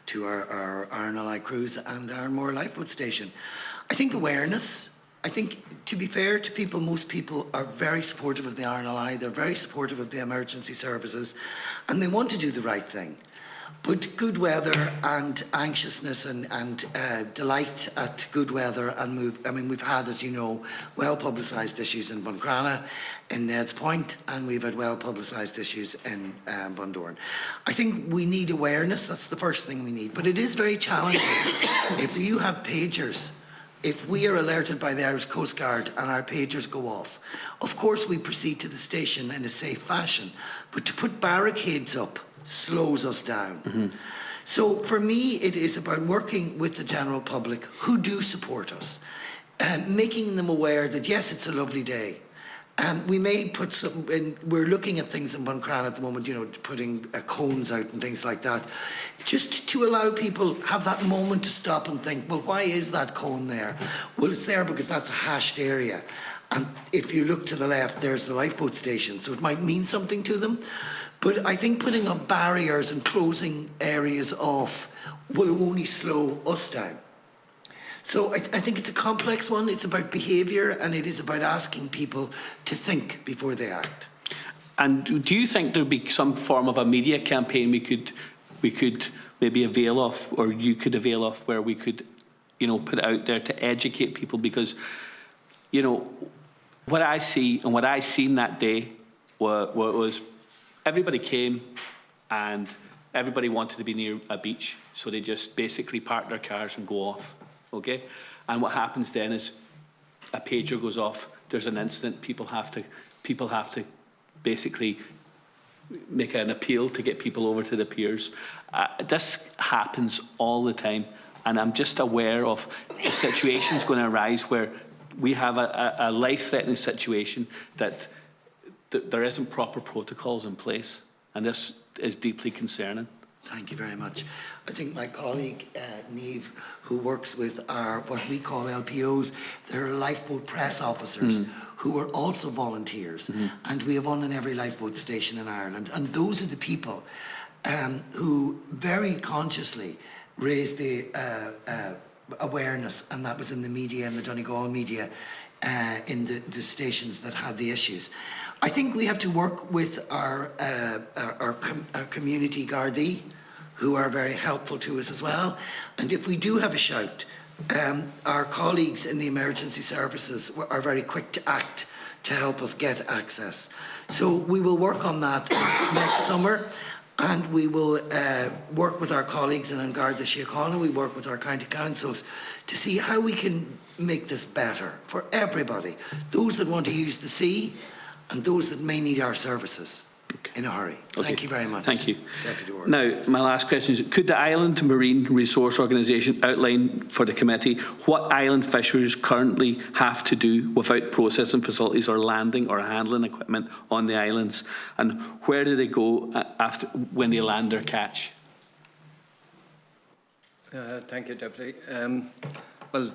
to our RNLI crews and our Armor Lifeboat Station. I think awareness. I think, to be fair to people, most people are very supportive of the RNLI, they're very supportive of the emergency services, and they want to do the right thing. But good weather and anxiousness and delight at good weather and move. I mean, we've had, as you know, well-publicised issues in Buncrana, in Ned's Point, and we've had well-publicised issues in Bundoran. I think we need awareness. That's the first thing we need. But it is very challenging. If you have pagers, if we are alerted by the Irish Coast Guard and our pagers go off, of course we proceed to the station in a safe fashion. But to put barricades up slows us down. So for me, it is about working with the general public who do support us, and making them aware that yes, it's a lovely day. We may put some, we're looking at things in Buncrana at the moment, you know, putting cones out and things like that, just to allow people have that moment to stop and think, well, why is that cone there? Well, it's there because that's a hashed area. And if you look to the left, there's the lifeboat station, so it might mean something to them. But I think putting up barriers and closing areas off will only slow us down. So I think it's a complex one. It's about behaviour, and it is about asking people to think before they act. And do you think there would be some form of a media campaign we could maybe avail of, or you could avail of, where we could, you know, put it out there to educate people? Because, you know, what I see and what I seen that day was everybody came and everybody wanted to be near a beach, so they just basically park their cars and go off. Okay, and what happens then is a pager goes off. There's an incident. People have to basically make an appeal to get people over to the piers. This happens all the time, and I'm just aware of the situations going to arise where we have a life-threatening situation that there isn't proper protocols in place, and this is deeply concerning. Thank you very much. I think my colleague, Niamh, who works with our, what we call LPOs, they're lifeboat press officers who are also volunteers. And we have one in every lifeboat station in Ireland. And those are the people who very consciously raised the awareness, and that was in the media, in the Donegal media, in the stations that had the issues. I think we have to work with our community Gardaí, who are very helpful to us as well. And if we do have a shout, our colleagues in the emergency services are very quick to act to help us get access. So we will work on that next summer, and we will work with our colleagues in Garda Síochána. We work with our county councils to see how we can make this better for everybody, those that want to use the sea and those that may need our services in a hurry. Okay. Thank you very much. Thank you. Deputy Warden. Now, my last question is, could the Island Marine Resource Organisation outline for the committee what island fisheries currently have to do without processing facilities or landing or handling equipment on the islands, and where do they go after when they land their catch? Thank you, Deputy. Well,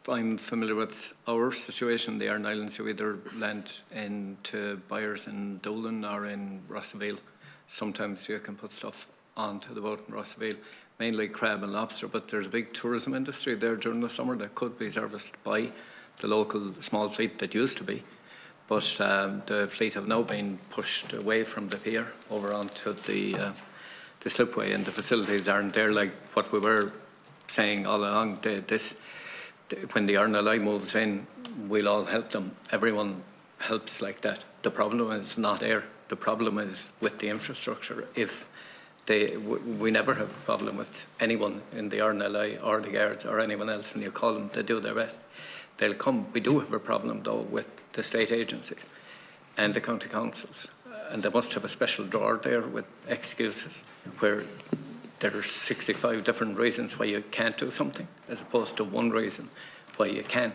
I'm familiar with our situation. The Aran Islands, you either land into buyers in Dolan or in Rossaville. Sometimes you can put stuff onto the boat in Rossaville, mainly crab and lobster, but there's a big tourism industry there during the summer that could be serviced by the local small fleet that used to be. But the fleet have now been pushed away from the pier over onto the slipway, and the facilities aren't there like what we were saying all along. When the RNLI moves in, we'll all help them. Everyone helps like that. The problem is not air. The problem is with the infrastructure. We never have a problem with anyone in the RNLI or the guards or anyone else. When you call them, they do their best. They'll come. We do have a problem, though, with the state agencies and the county councils. And they must have a special drawer there with excuses where there are 65 different reasons why you can't do something, as opposed to one reason why you can.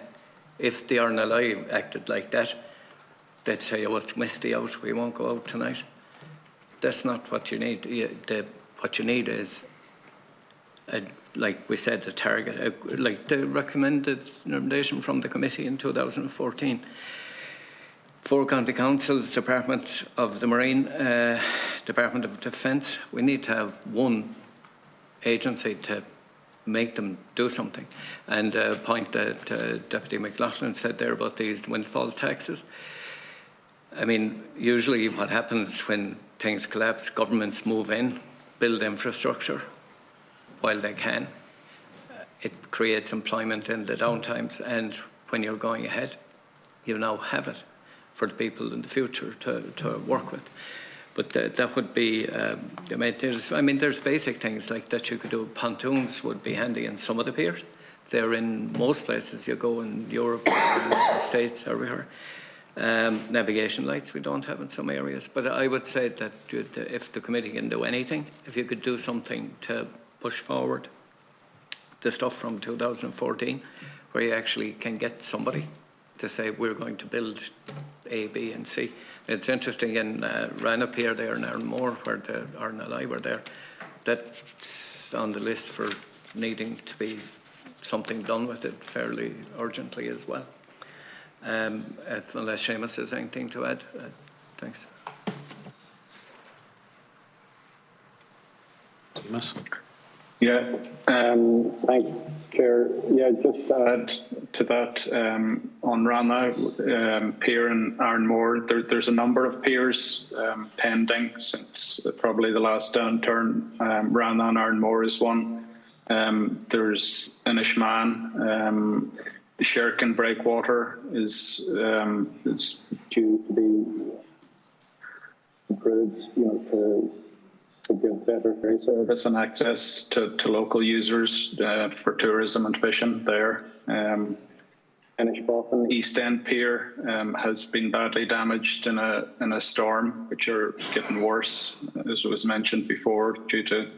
If the RNLI acted like that, they'd say, oh, it's misty out, we won't go out tonight. That's not what you need. What you need is, like we said, a target, like the recommendation from the committee in 2014. 4 county councils, Department of the Marine, Department of Defence. We need to have one agency to make them do something. And a point that Deputy McLaughlin said there about these windfall taxes. I mean, usually what happens when things collapse, governments move in, build infrastructure while they can. It creates employment in the downtimes, and when you're going ahead, you now have it for the people in the future to work with. But that would be, there's basic things like that you could do. Pontoons would be handy in some of the piers. They're in most places you go in Europe, in the States, everywhere. Navigation lights we don't have in some areas. But I would say that if the committee can do anything, if you could do something to push forward the stuff from 2014, where you actually can get somebody to say we're going to build A, B and C. It's interesting in Rana Pier there in Ardmore, where the RNLI were there, that's on the list for needing to be something done with it fairly urgently as well. Unless Séamus has anything to add, thanks. Séamus? Yeah, thanks, Chair. Yeah, just to add to that, on Rana Pier in Ardmore, there's a number of piers pending since probably the last downturn. Rana and Ardmore is one. There's Inishman. The Sherkin breakwater is due to be improved, to give better ferry service and access to local users for tourism and fishing there. East End Pier has been badly damaged in a storm, which are getting worse, as was mentioned before, due to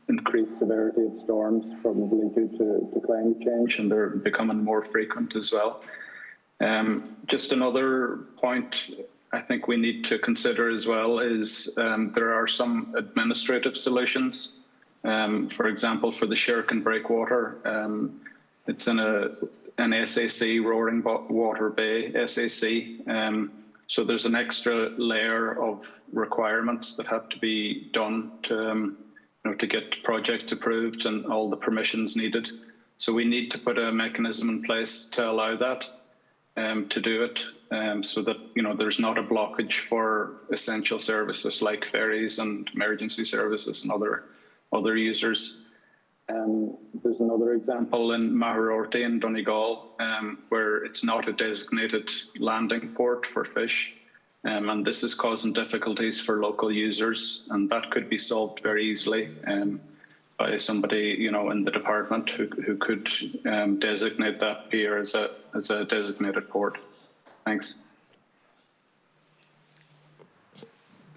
increased severity of storms, probably due to climate change, and they're becoming more frequent as well. Just another point I think we need to consider as well is there are some administrative solutions. For example, for the Sherkin breakwater, it's in an SAC, Roaring Water Bay SAC. So there's an extra layer of requirements that have to be done to get projects approved and all the permissions needed. So we need to put a mechanism in place to allow that, to do it, so that there's not a blockage for essential services like ferries and emergency services and other users. There's another example in Maharorty in Donegal, where it's not a designated landing port for fish. And this is causing difficulties for local users, and that could be solved very easily by somebody in the department who could designate that pier as a designated port. Thanks.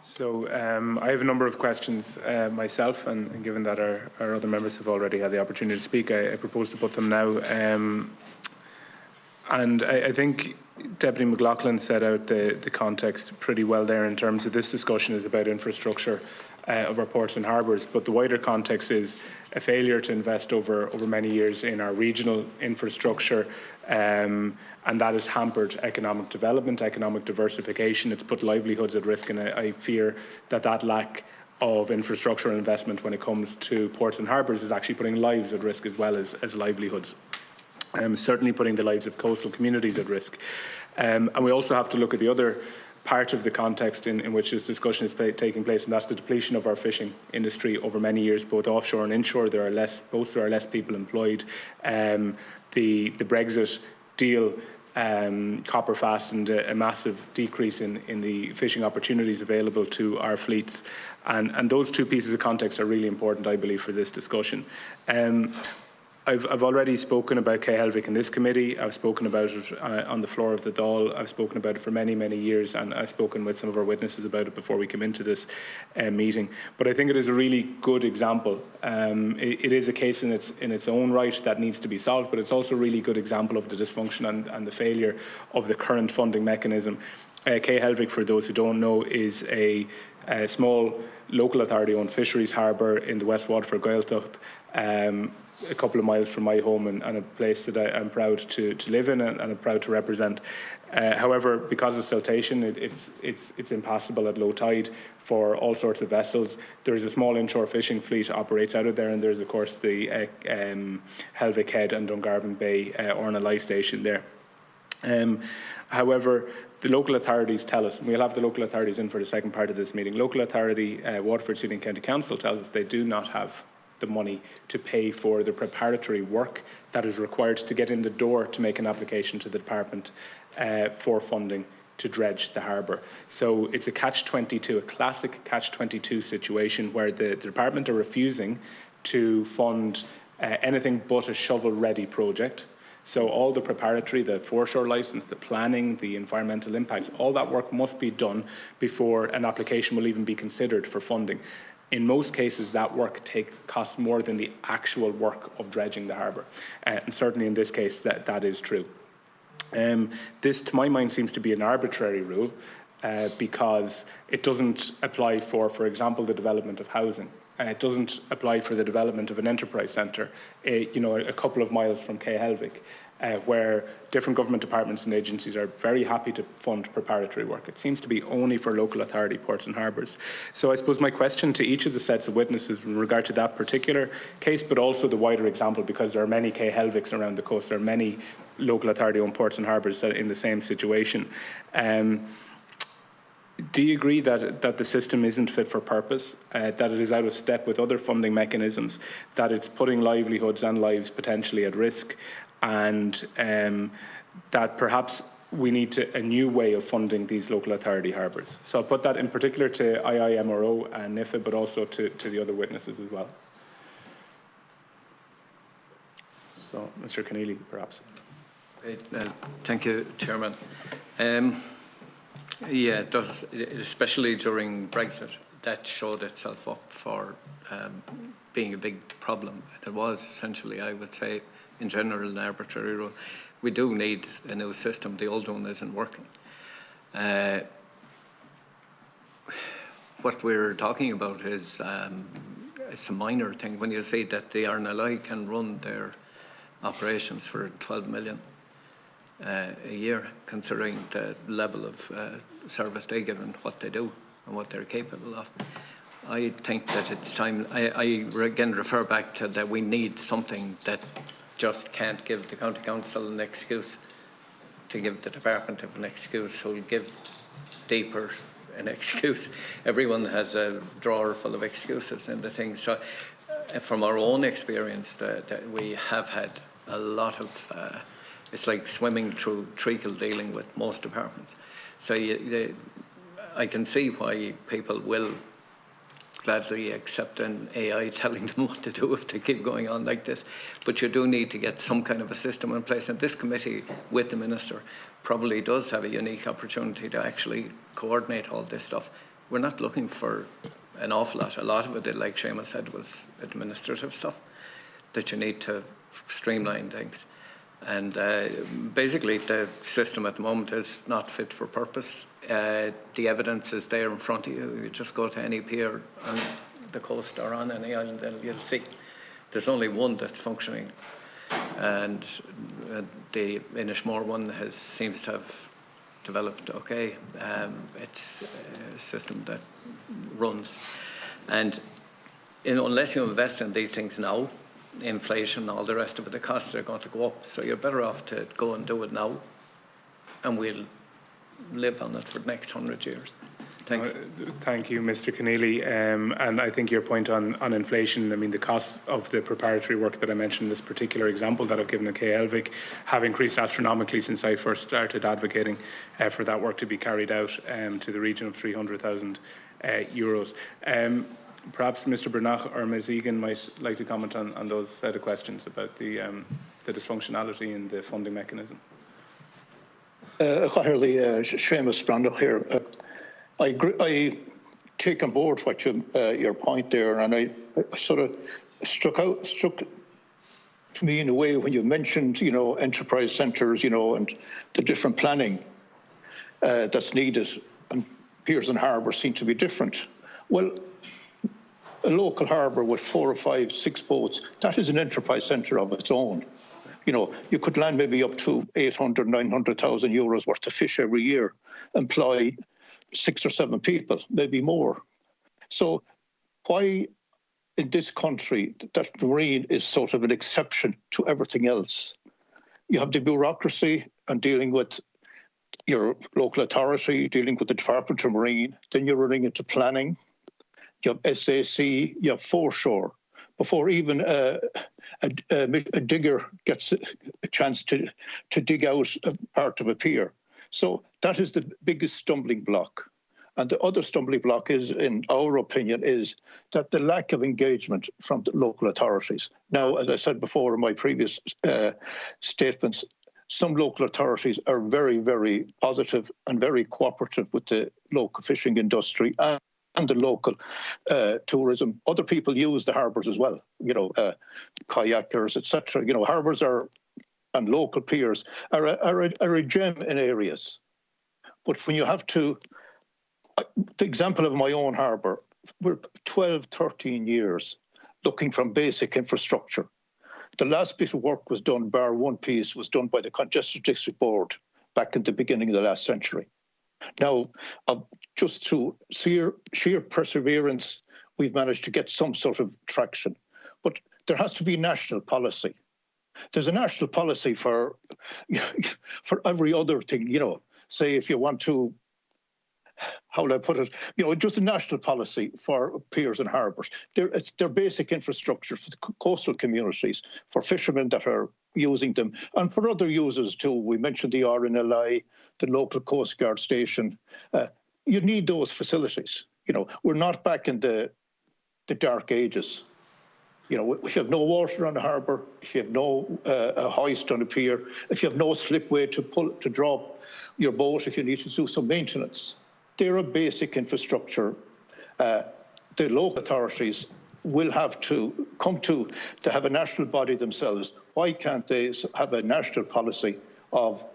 So I have a number of questions myself, and given that our other members have already had the opportunity to speak, I propose to put them now. And I think Deputy McLaughlin set out the context pretty well there in terms of this discussion is about infrastructure of our ports and harbours, but the wider context is a failure to invest over many years in our regional infrastructure, and that has hampered economic development, economic diversification. It's put livelihoods at risk, and I fear that lack of infrastructure and investment when it comes to ports and harbours is actually putting lives at risk as well as livelihoods. Certainly putting the lives of coastal communities at risk. And we also have to look at the other part of the context in which this discussion is taking place, and that's the depletion of our fishing industry over many years, both offshore and inshore. There are less people employed. The Brexit deal copper fastened a massive decrease in the fishing opportunities available to our fleets. And those two pieces of context are really important, I believe, for this discussion. I've already spoken about Kehoe in this committee. I've spoken about it on the floor of the Dáil. I've spoken about it for many, many years, and I've spoken with some of our witnesses about it before we came into this meeting. But I think it is a really good example. It is a case in its own right that needs to be solved, but it's also a really good example of the dysfunction and the failure of the current funding mechanism. Kehoe, for those who don't know, is a small local authority-owned fisheries harbour in the West Waterford Gaeltacht, a couple of miles from my home and a place that I'm proud to live in and I'm proud to represent. However, because of siltation, it's impassable at low tide for all sorts of vessels. There is a small inshore fishing fleet operates out of there, and there's of course the Helvick Head and Dungarvan Bay Ornalai station there. However, the local authorities tell us, and we'll have the local authorities in for the second part of this meeting, local authority, Waterford City and County Council tells us they do not have the money to pay for the preparatory work that is required to get in the door to make an application to the department for funding to dredge the harbour. So it's a catch-22, a classic catch-22 situation where the department are refusing to fund anything but a shovel-ready project. So all the preparatory, the foreshore licence, the planning, the environmental impacts, all that work must be done before an application will even be considered for funding. In most cases, that work costs more than the actual work of dredging the harbour. And certainly in this case, that is true. This, to my mind, seems to be an arbitrary rule because it doesn't apply for example, the development of housing. It doesn't apply for the development of an enterprise centre, a couple of miles from Helvick, where different government departments and agencies are very happy to fund preparatory work. It seems to be only for local authority ports and harbours. So I suppose my question to each of the sets of witnesses in regard to that particular case, but also the wider example, because there are many Helvicks around the coast, there are many local authority-owned ports and harbours that are in the same situation. Do you agree that the system isn't fit for purpose, that it is out of step with other funding mechanisms, that it's putting livelihoods and lives potentially at risk, and that perhaps we need a new way of funding these local authority harbours? So I'll put that in particular to IIMRO and NIFA, but also to the other witnesses as well. So, Mr. Conneely, perhaps. Thank you, Chairman. Yeah, it does, especially during Brexit, that showed itself up for being a big problem. It was essentially, I would say, in general, an arbitrary rule. We do need a new system. The old one isn't working. What we're talking about is it's a minor thing. When you see that the RNLI can run their operations for 12 million a year, considering the level of service they give and what they do and what they're capable of. I think that it's time, I again refer back to that we need something that just can't give the County Council an excuse to give the Department of an excuse, who'll give deeper an excuse. Everyone has a drawer full of excuses in the thing. So from our own experience, that we have had a lot of it's like swimming through treacle dealing with most departments. So I can see why people will gladly accept an AI telling them what to do if they keep going on like this. But you do need to get some kind of a system in place. And this committee with the Minister probably does have a unique opportunity to actually coordinate all this stuff. We're not looking for an awful lot. A lot of it, like Séamus said, was administrative stuff that you need to streamline things. And basically, the system at the moment is not fit for purpose. The evidence is there in front of you. You just go to any pier on the coast or on any island and you'll see there's only one that's functioning. And the Inshore one seems to have developed okay. It's a system that runs. And unless you invest in these things now, inflation, all the rest of it, the costs are going to go up. So you're better off to go and do it now, and we'll live on it for the next 100 years. Thanks. Thank you, Mr. Conneely. And I think your point on inflation, I mean, the costs of the preparatory work that I mentioned in this particular example that I've given at Helvick have increased astronomically since I first started advocating for that work to be carried out to the region of €300,000. Perhaps Mr. Bernach or Ms. Egan might like to comment on those set of questions about the dysfunctionality in the funding mechanism. Séamus Brandach here. I take on board what your point there, and I sort of struck to me in a way when you mentioned, enterprise centres, and the different planning that's needed, and piers and harbours seem to be different. Well, a local harbour with 4 or 5, 6 boats, that is an enterprise centre of its own. You know, you could land maybe up to 800, 900,000 euros worth of fish every year, employ 6 or 7 people, maybe more. So why in this country that marine is sort of an exception to everything else? You have the bureaucracy and dealing with your local authority, dealing with the Department of Marine, then you're running into planning, you have SAC, you have foreshore. Before even a digger gets a chance to dig out a part of a pier. So that is the biggest stumbling block. And the other stumbling block is, in our opinion, is that the lack of engagement from the local authorities. Now, as I said before in my previous statements, some local authorities are very, very positive and very cooperative with the local fishing industry and the local tourism. Other people use the harbours as well, you know, kayakers, etc. You know, harbours and local piers are a gem in areas. But when you have to, the example of my own harbour, we're 12, 13 years looking from basic infrastructure. The last bit of work was done, bar one piece, was done by the Congested District Board back in the beginning of the last century. Now, just through sheer perseverance, we've managed to get some sort of traction. But there has to be national policy. There's a national policy for every other thing, you know. Say if you want to, how would I put it? You know, just a national policy for piers and harbours. They're basic infrastructure for the coastal communities, for fishermen that are using them, and for other users too. We mentioned the RNLI, the local Coast Guard station. You need those facilities. You know, we're not back in the dark ages. You know, if you have no water on the harbour, if you have no a hoist on a pier, if you have no slipway to draw your boat, if you need to do some maintenance, they're a basic infrastructure. The local authorities will have to come to have a national body themselves. Why can't they have a national policy of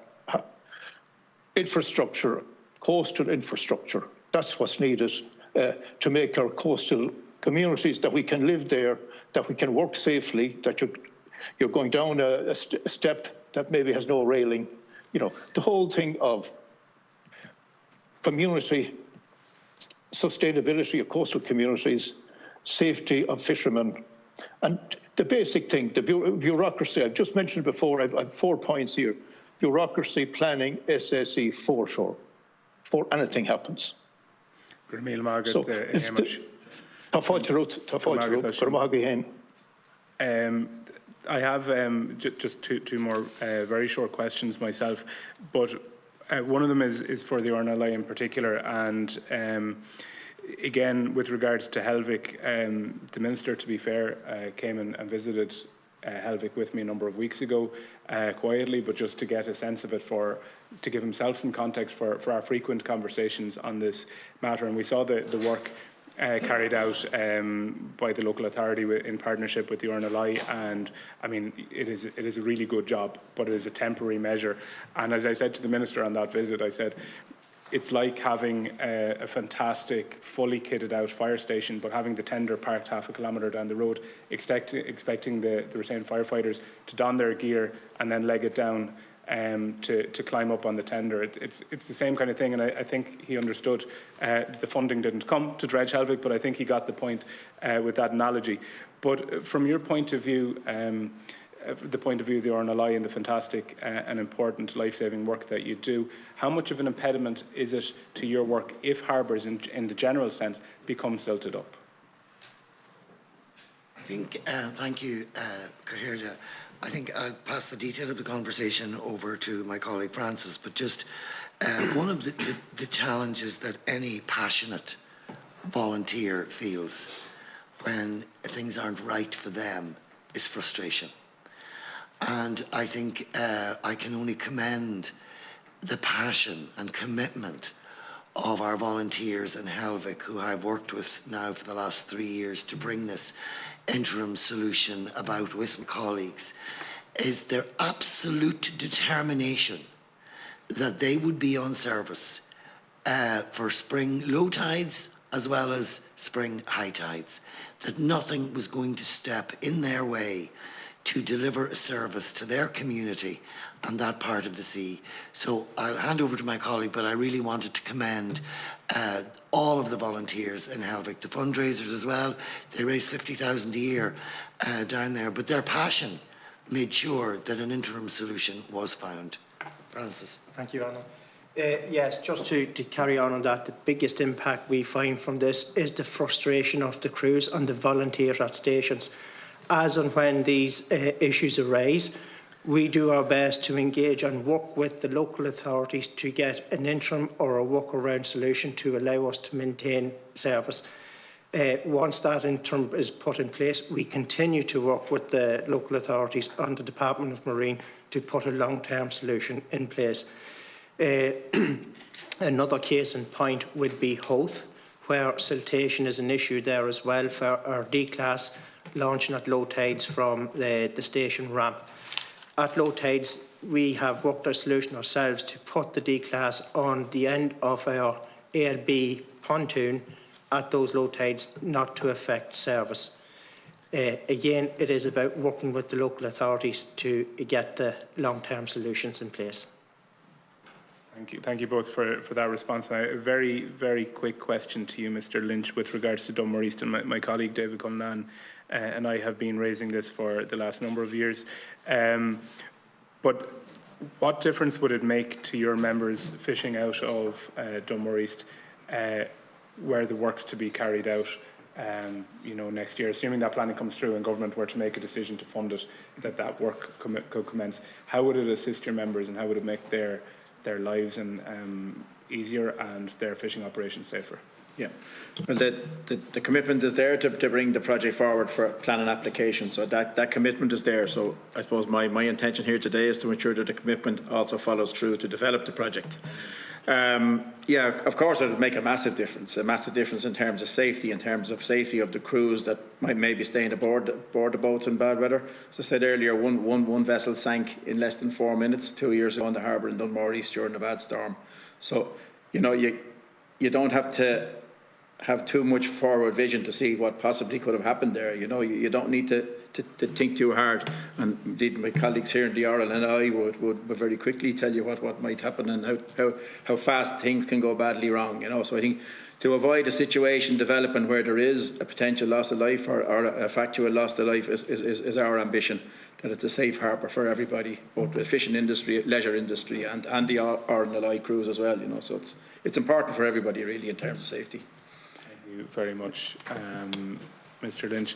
infrastructure, coastal infrastructure? That's what's needed to make our coastal communities, that we can live there, that we can work safely, that you're going down a step that maybe has no railing. You know, the whole thing of community, sustainability of coastal communities, safety of fishermen, and the basic thing, the bureaucracy. I've just mentioned before, I've 4 points here. Bureaucracy, planning, SSE, foreshore, before anything happens. So I have just two more very short questions myself, but one of them is for the RNLI in particular, and again, with regards to Helvig, the Minister, to be fair, came and visited Helvig with me a number of weeks ago, quietly, but just to get a sense of it, to give himself some context for our frequent conversations on this matter. And we saw the work carried out by the local authority in partnership with the RNLI, and I mean, it is a really good job, but it is a temporary measure. And as I said to the Minister on that visit, I said, it's like having a fantastic, fully kitted out fire station, but having the tender parked half a kilometre down the road, expecting the retained firefighters to don their gear and then leg it down to climb up on the tender. It's the same kind of thing, and I think he understood the funding didn't come to dredge Helvig, but I think he got the point with that analogy. But from your point of view, the point of view of the RNLI and the fantastic and important life-saving work that you do, how much of an impediment is it to your work if harbours, in the general sense, become silted up? I think, thank you, Kehoe. I think I'll pass the detail of the conversation over to my colleague Francis, but just one of the challenges that any passionate volunteer feels when things aren't right for them is frustration. And I think I can only commend the passion and commitment of our volunteers in Helvig, who I've worked with now for the last 3 years to bring this interim solution about with my colleagues, is their absolute determination that they would be on service for spring low tides as well as spring high tides, that nothing was going to step in their way to deliver a service to their community and that part of the sea. So I'll hand over to my colleague, but I really wanted to commend all of the volunteers in Helvick, the fundraisers as well. They raise 50,000 a year down there, but their passion made sure that an interim solution was found. Francis. Thank you, Anna. Yes, just to carry on that, the biggest impact we find from this is the frustration of the crews and the volunteers at stations. As and when these issues arise, we do our best to engage and work with the local authorities to get an interim or a walk-around solution to allow us to maintain service. Once that interim is put in place, we continue to work with the local authorities and the Department of Marine to put a long-term solution in place. Another case in point would be Howth, where siltation is an issue there as well for our D-class launching at low tides from the station ramp. At low tides, we have worked our solution ourselves to put the D-class on the end of our ALB pontoon at those low tides, not to affect service. Again, it is about working with the local authorities to get the long-term solutions in place. Thank you both for that response. A very, very quick question to you, Mr. Lynch, with regards to Dunmore East. And my colleague David Cunnan and I have been raising this for the last number of years. But what difference would it make to your members fishing out of Dunmore East, where the work's to be carried out, next year, assuming that planning comes through and government were to make a decision to fund it, that work could commence? How would it assist your members, and how would it make their lives easier and their fishing operations safer? Yeah, well, the commitment is there to bring the project forward for planning application. So that commitment is there. So I suppose my intention here today is to ensure that the commitment also follows through to develop the project. Yeah, of course, it would make a massive difference in terms of safety, of the crews that might maybe staying aboard the boats in bad weather. As I said earlier, one vessel sank in less than 4 minutes 2 years ago in the harbour in Dunmore East during a bad storm. So, you don't have to have too much forward vision to see what possibly could have happened there. You don't need to think too hard. And indeed, my colleagues here in the Avril and I would very quickly tell you what might happen and how fast things can go badly wrong. So I think to avoid a situation developing where there is a potential loss of life or a factual loss of life is our ambition. That it's a safe harbour for everybody, both the fishing industry, leisure industry, and the RNLI crews as well. So it's important for everybody really in terms of safety. Thank you very much, Mr. Lynch.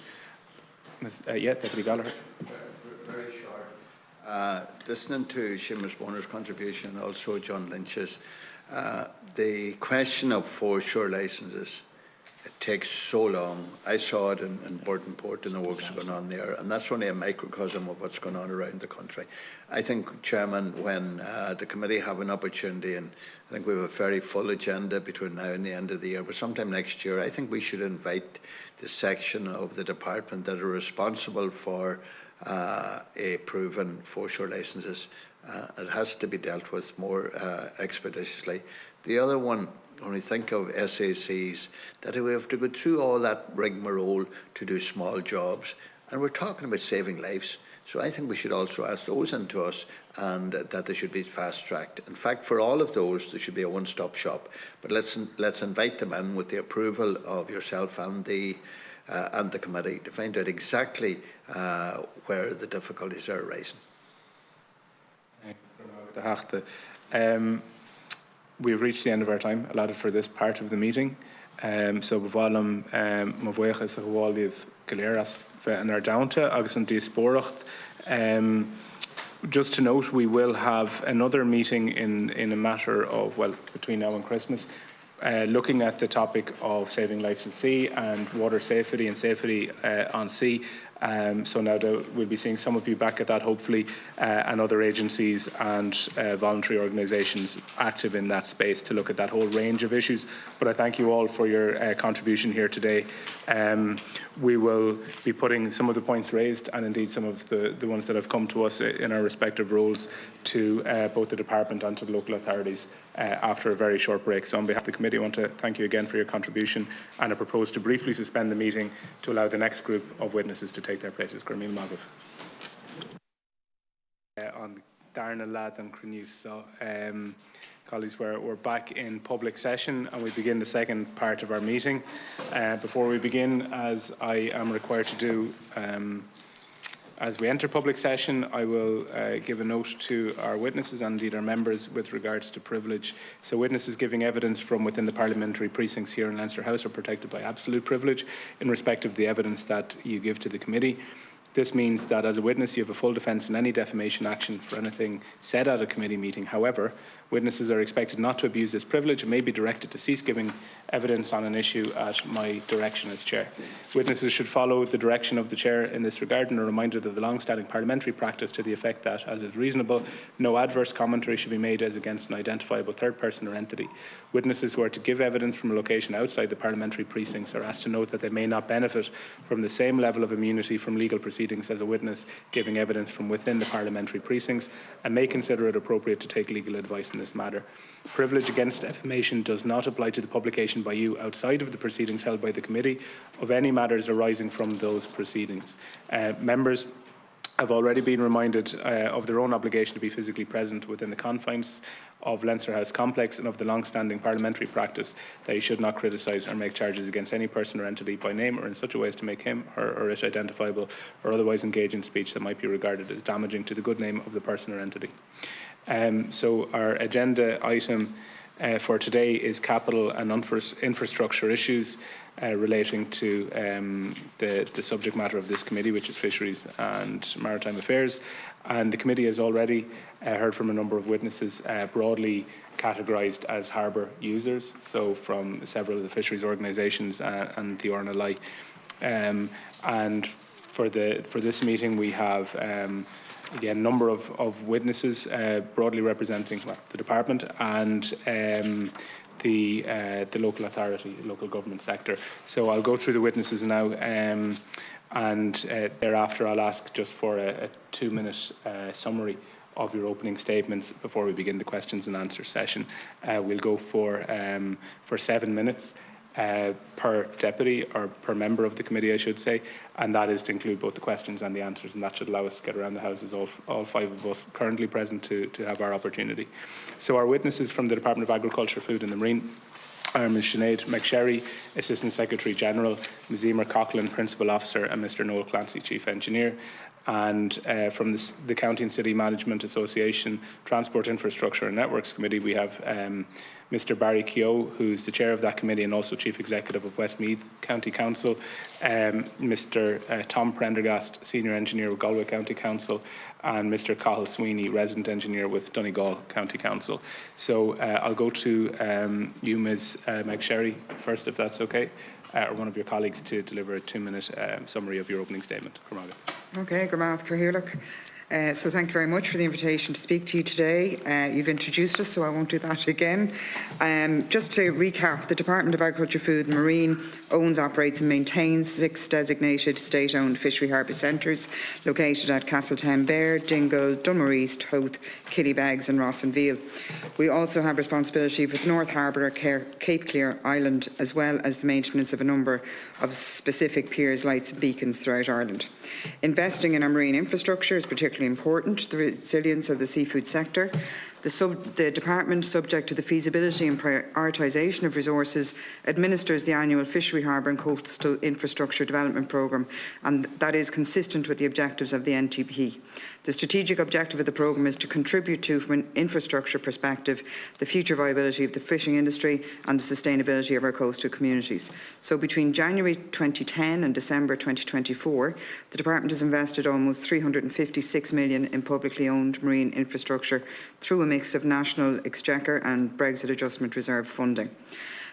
Deputy Gallagher. Very short. Listening to Séamus Bonner's contribution and also John Lynch's, the question of foreshore licences, it takes so long. I saw it in Burton Port and the works going on there, and that's only a microcosm of what's going on around the country. I think, Chairman, when the committee have an opportunity, and I think we have a very full agenda between now and the end of the year, but sometime next year, I think we should invite the section of the department that are responsible for approving foreshore licences. It has to be dealt with more expeditiously. The other one, when we think of SACs, that we have to go through all that rigmarole to do small jobs, and we're talking about saving lives. So I think we should also ask those into us, and that they should be fast-tracked. In fact, for all of those, there should be a one-stop shop. But let's invite them in with the approval of yourself and the committee to find out exactly where the difficulties are arising. We've reached the end of our time allotted for this part of the meeting. So bhfualam mavhuachas a huáilíomh galéras in our downta agus an díospóracht. Just to note, we will have another meeting in a matter of, between now and Christmas, looking at the topic of saving lives at sea and water safety and safety on sea. So now we'll be seeing some of you back at that, hopefully, and other agencies and voluntary organisations active in that space to look at that whole range of issues. But I thank you all for your contribution here today. We will be putting some of the points raised, and indeed some of the ones that have come to us in our respective roles, to both the department and to the local authorities after a very short break. So on behalf of the committee, I want to thank you again for your contribution, and I propose to briefly suspend the meeting to allow the next group of witnesses to take their places. On Darna Lad and Crenew. So colleagues, we're back in public session, and we begin the second part of our meeting. Before we begin, as I am required to do, as we enter public session, I will give a note to our witnesses and indeed our members with regards to privilege. So witnesses giving evidence from within the parliamentary precincts here in Leinster House are protected by absolute privilege in respect of the evidence that you give to the committee. This means that as a witness, you have a full defence in any defamation action for anything said at a committee meeting. However, witnesses are expected not to abuse this privilege and may be directed to cease giving evidence on an issue at my direction as Chair. Witnesses should follow the direction of the Chair in this regard, and a reminder that the long-standing parliamentary practice to the effect that, as is reasonable, no adverse commentary should be made as against an identifiable third person or entity. Witnesses who are to give evidence from a location outside the parliamentary precincts are asked to note that they may not benefit from the same level of immunity from legal proceedings as a witness giving evidence from within the parliamentary precincts, and may consider it appropriate to take legal advice in this matter. Privilege against defamation does not apply to the publication by you outside of the proceedings held by the committee of any matters arising from those proceedings. Members have already been reminded of their own obligation to be physically present within the confines of Leinster House complex, and of the long-standing parliamentary practice that you should not criticise or make charges against any person or entity by name or in such a way as to make him or it identifiable, or otherwise engage in speech that might be regarded as damaging to the good name of the person or entity. So our agenda item for today is capital and infrastructure issues relating to the subject matter of this committee, which is Fisheries and Maritime Affairs. And the committee has already heard from a number of witnesses broadly categorised as harbour users, so from several of the fisheries organisations and the RNLI. And for this meeting, we have again a number of witnesses broadly representing the department and the local authority, local government sector. So I'll go through the witnesses now, and thereafter I'll ask just for a 2-minute summary of your opening statements before we begin the questions and answer session. We'll go for 7 minutes per deputy, or per member of the committee, I should say, and that is to include both the questions and the answers, and that should allow us to get around the houses, all 5 of us currently present, to have our opportunity. So our witnesses from the Department of Agriculture, Food and the Marine are Ms Sinead McSherry, Assistant Secretary General, Ms Emer Coughlin, Principal Officer, and Mr Noel Clancy, Chief Engineer. And from the County and City Management Association, Transport, Infrastructure and Networks Committee, we have Mr Barry Kehoe, who's the Chair of that committee and also Chief Executive of Westmeath County Council, Mr Tom Prendergast, Senior Engineer with Galway County Council, and Mr Cathal Sweeney, Resident Engineer with Donegal County Council. So I'll go to you, Ms McSherry, first, if that's okay, or one of your colleagues, to deliver a 2-minute summary of your opening statement. Okay, Gramath Cahirlock. So thank you very much for the invitation to speak to you today. You've introduced us, so I won't do that again. Just to recap, the Department of Agriculture, Food and Marine owns, operates and maintains 6 designated state-owned fishery harbour centres located at Castletown Bear, Dingle, Dunmore East, Howth, Killybegs and Rossonville. We also have responsibility for the North Harbour, Cape Clear Island, as well as the maintenance of a number of specific piers, lights and beacons throughout Ireland. Investing in our marine infrastructure is particularly important, the resilience of the seafood sector. The Department, subject to the feasibility and prioritisation of resources, administers the annual Fishery, Harbour and Coastal Infrastructure Development Programme, and that is consistent with the objectives of the NTP. The strategic objective of the programme is to contribute to, from an infrastructure perspective, the future viability of the fishing industry and the sustainability of our coastal communities. So between January 2010 and December 2024, the Department has invested almost $356 million in publicly owned marine infrastructure through a mix of National Exchequer and Brexit Adjustment Reserve funding.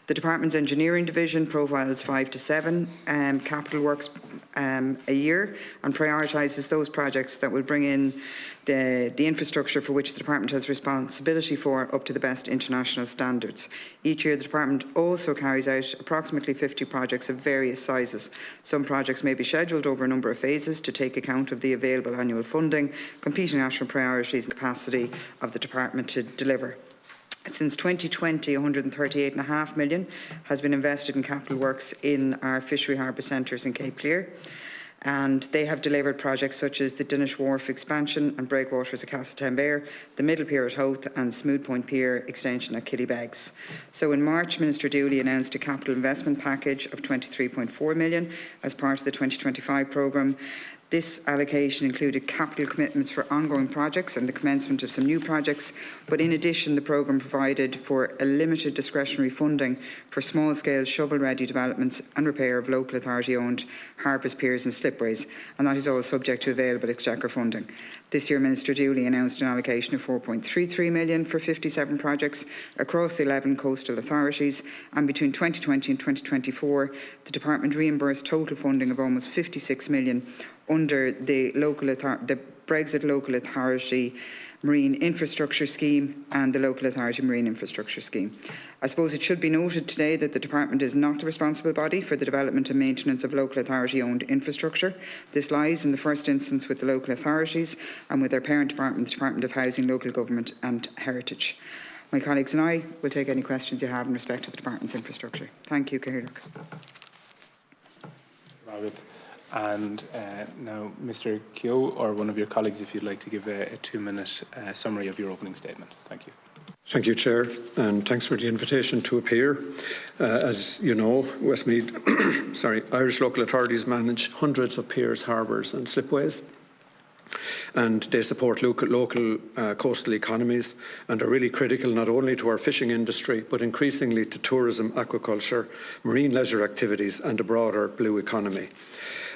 The Department's Engineering Division profiles 5 to 7 capital works a year and prioritises those projects that will bring in the infrastructure for which the Department has responsibility for up to the best international standards. Each year the Department also carries out approximately 50 projects of various sizes. Some projects may be scheduled over a number of phases to take account of the available annual funding, competing national priorities and capacity of the Department to deliver. Since 2020, $138.5 million has been invested in capital works in our fishery harbour centres in Cape Clear, and they have delivered projects such as the Dinnish Wharf expansion and breakwaters at Castletembear, the Middle Pier at Howth and Smooth Point Pier extension at Killybegs. So in March, Minister Dooley announced a capital investment package of $23.4 million as part of the 2025 programme. This allocation included capital commitments for ongoing projects and the commencement of some new projects, but in addition the programme provided for a limited discretionary funding for small-scale shovel-ready developments and repair of local authority-owned harbours, piers and slipways, and that is all subject to available exchequer funding. This year Minister Dooley announced an allocation of $4.33 million for 57 projects across the 11 coastal authorities, and between 2020 and 2024 the Department reimbursed total funding of almost $56 million under the Brexit Local Authority Marine Infrastructure Scheme and the Local Authority Marine Infrastructure Scheme. I suppose it should be noted today that the Department is not the responsible body for the development and maintenance of local authority-owned infrastructure. This lies in the first instance with the local authorities and with their parent department, the Department of Housing, Local Government and Heritage. My colleagues and I will take any questions you have in respect to the Department's infrastructure. Thank you, Kehoe. And now, Mr. Kehoe, or one of your colleagues, if you'd like to give a 2-minute summary of your opening statement. Thank you. Thank you, Chair, and thanks for the invitation to appear. As you know, Westmeath, Irish local authorities manage hundreds of piers, harbours and slipways, and they support local coastal economies and are really critical not only to our fishing industry but increasingly to tourism, aquaculture, marine leisure activities and the broader blue economy.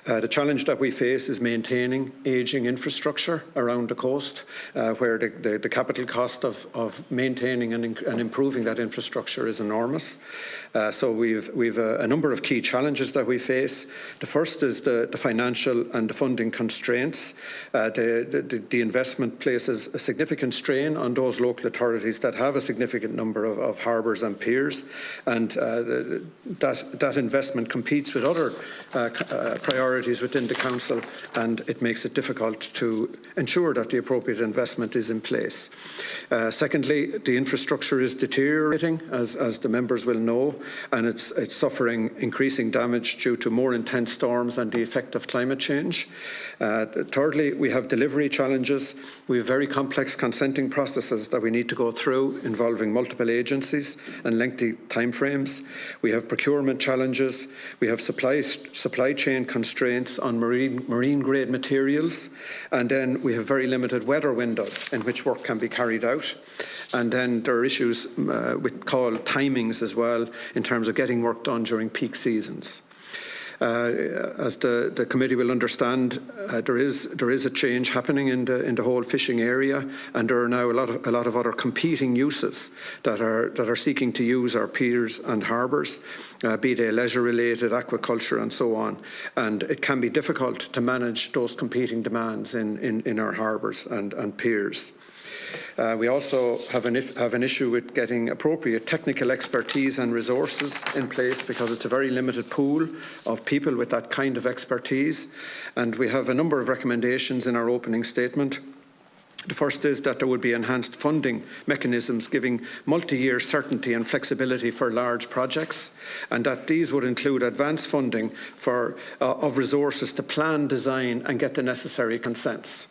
The challenge that we face is maintaining ageing infrastructure around the coast, where the capital cost of maintaining and improving that infrastructure is enormous. So we've a number of key challenges that we face. The first is the financial and the funding constraints. The investment places a significant strain on those local authorities that have a significant number of harbours and piers, and that investment competes with other priorities within the Council, and it makes it difficult to ensure that the appropriate investment is in place. Secondly, the infrastructure is deteriorating, as the members will know, and it's suffering increasing damage due to more intense storms and the effect of climate change. Thirdly, we have delivery challenges. We have very complex consenting processes that we need to go through involving multiple agencies and lengthy timeframes. We have procurement challenges. We have supply chain constraints on marine grade materials, and then we have very limited weather windows in which work can be carried out. And then there are issues with called timings as well in terms of getting work done during peak seasons. As the committee will understand, there is a change happening in the whole fishing area, and there are now a lot of other competing uses that are seeking to use our piers and harbours, be they leisure-related, aquaculture, and so on. And it can be difficult to manage those competing demands in our harbours and piers. We also have an issue with getting appropriate technical expertise and resources in place, because it's a very limited pool of people with that kind of expertise. And we have a number of recommendations in our opening statement. The first is that there would be enhanced funding mechanisms giving multi-year certainty and flexibility for large projects, and that these would include advance funding of resources to plan, design and get the necessary consents.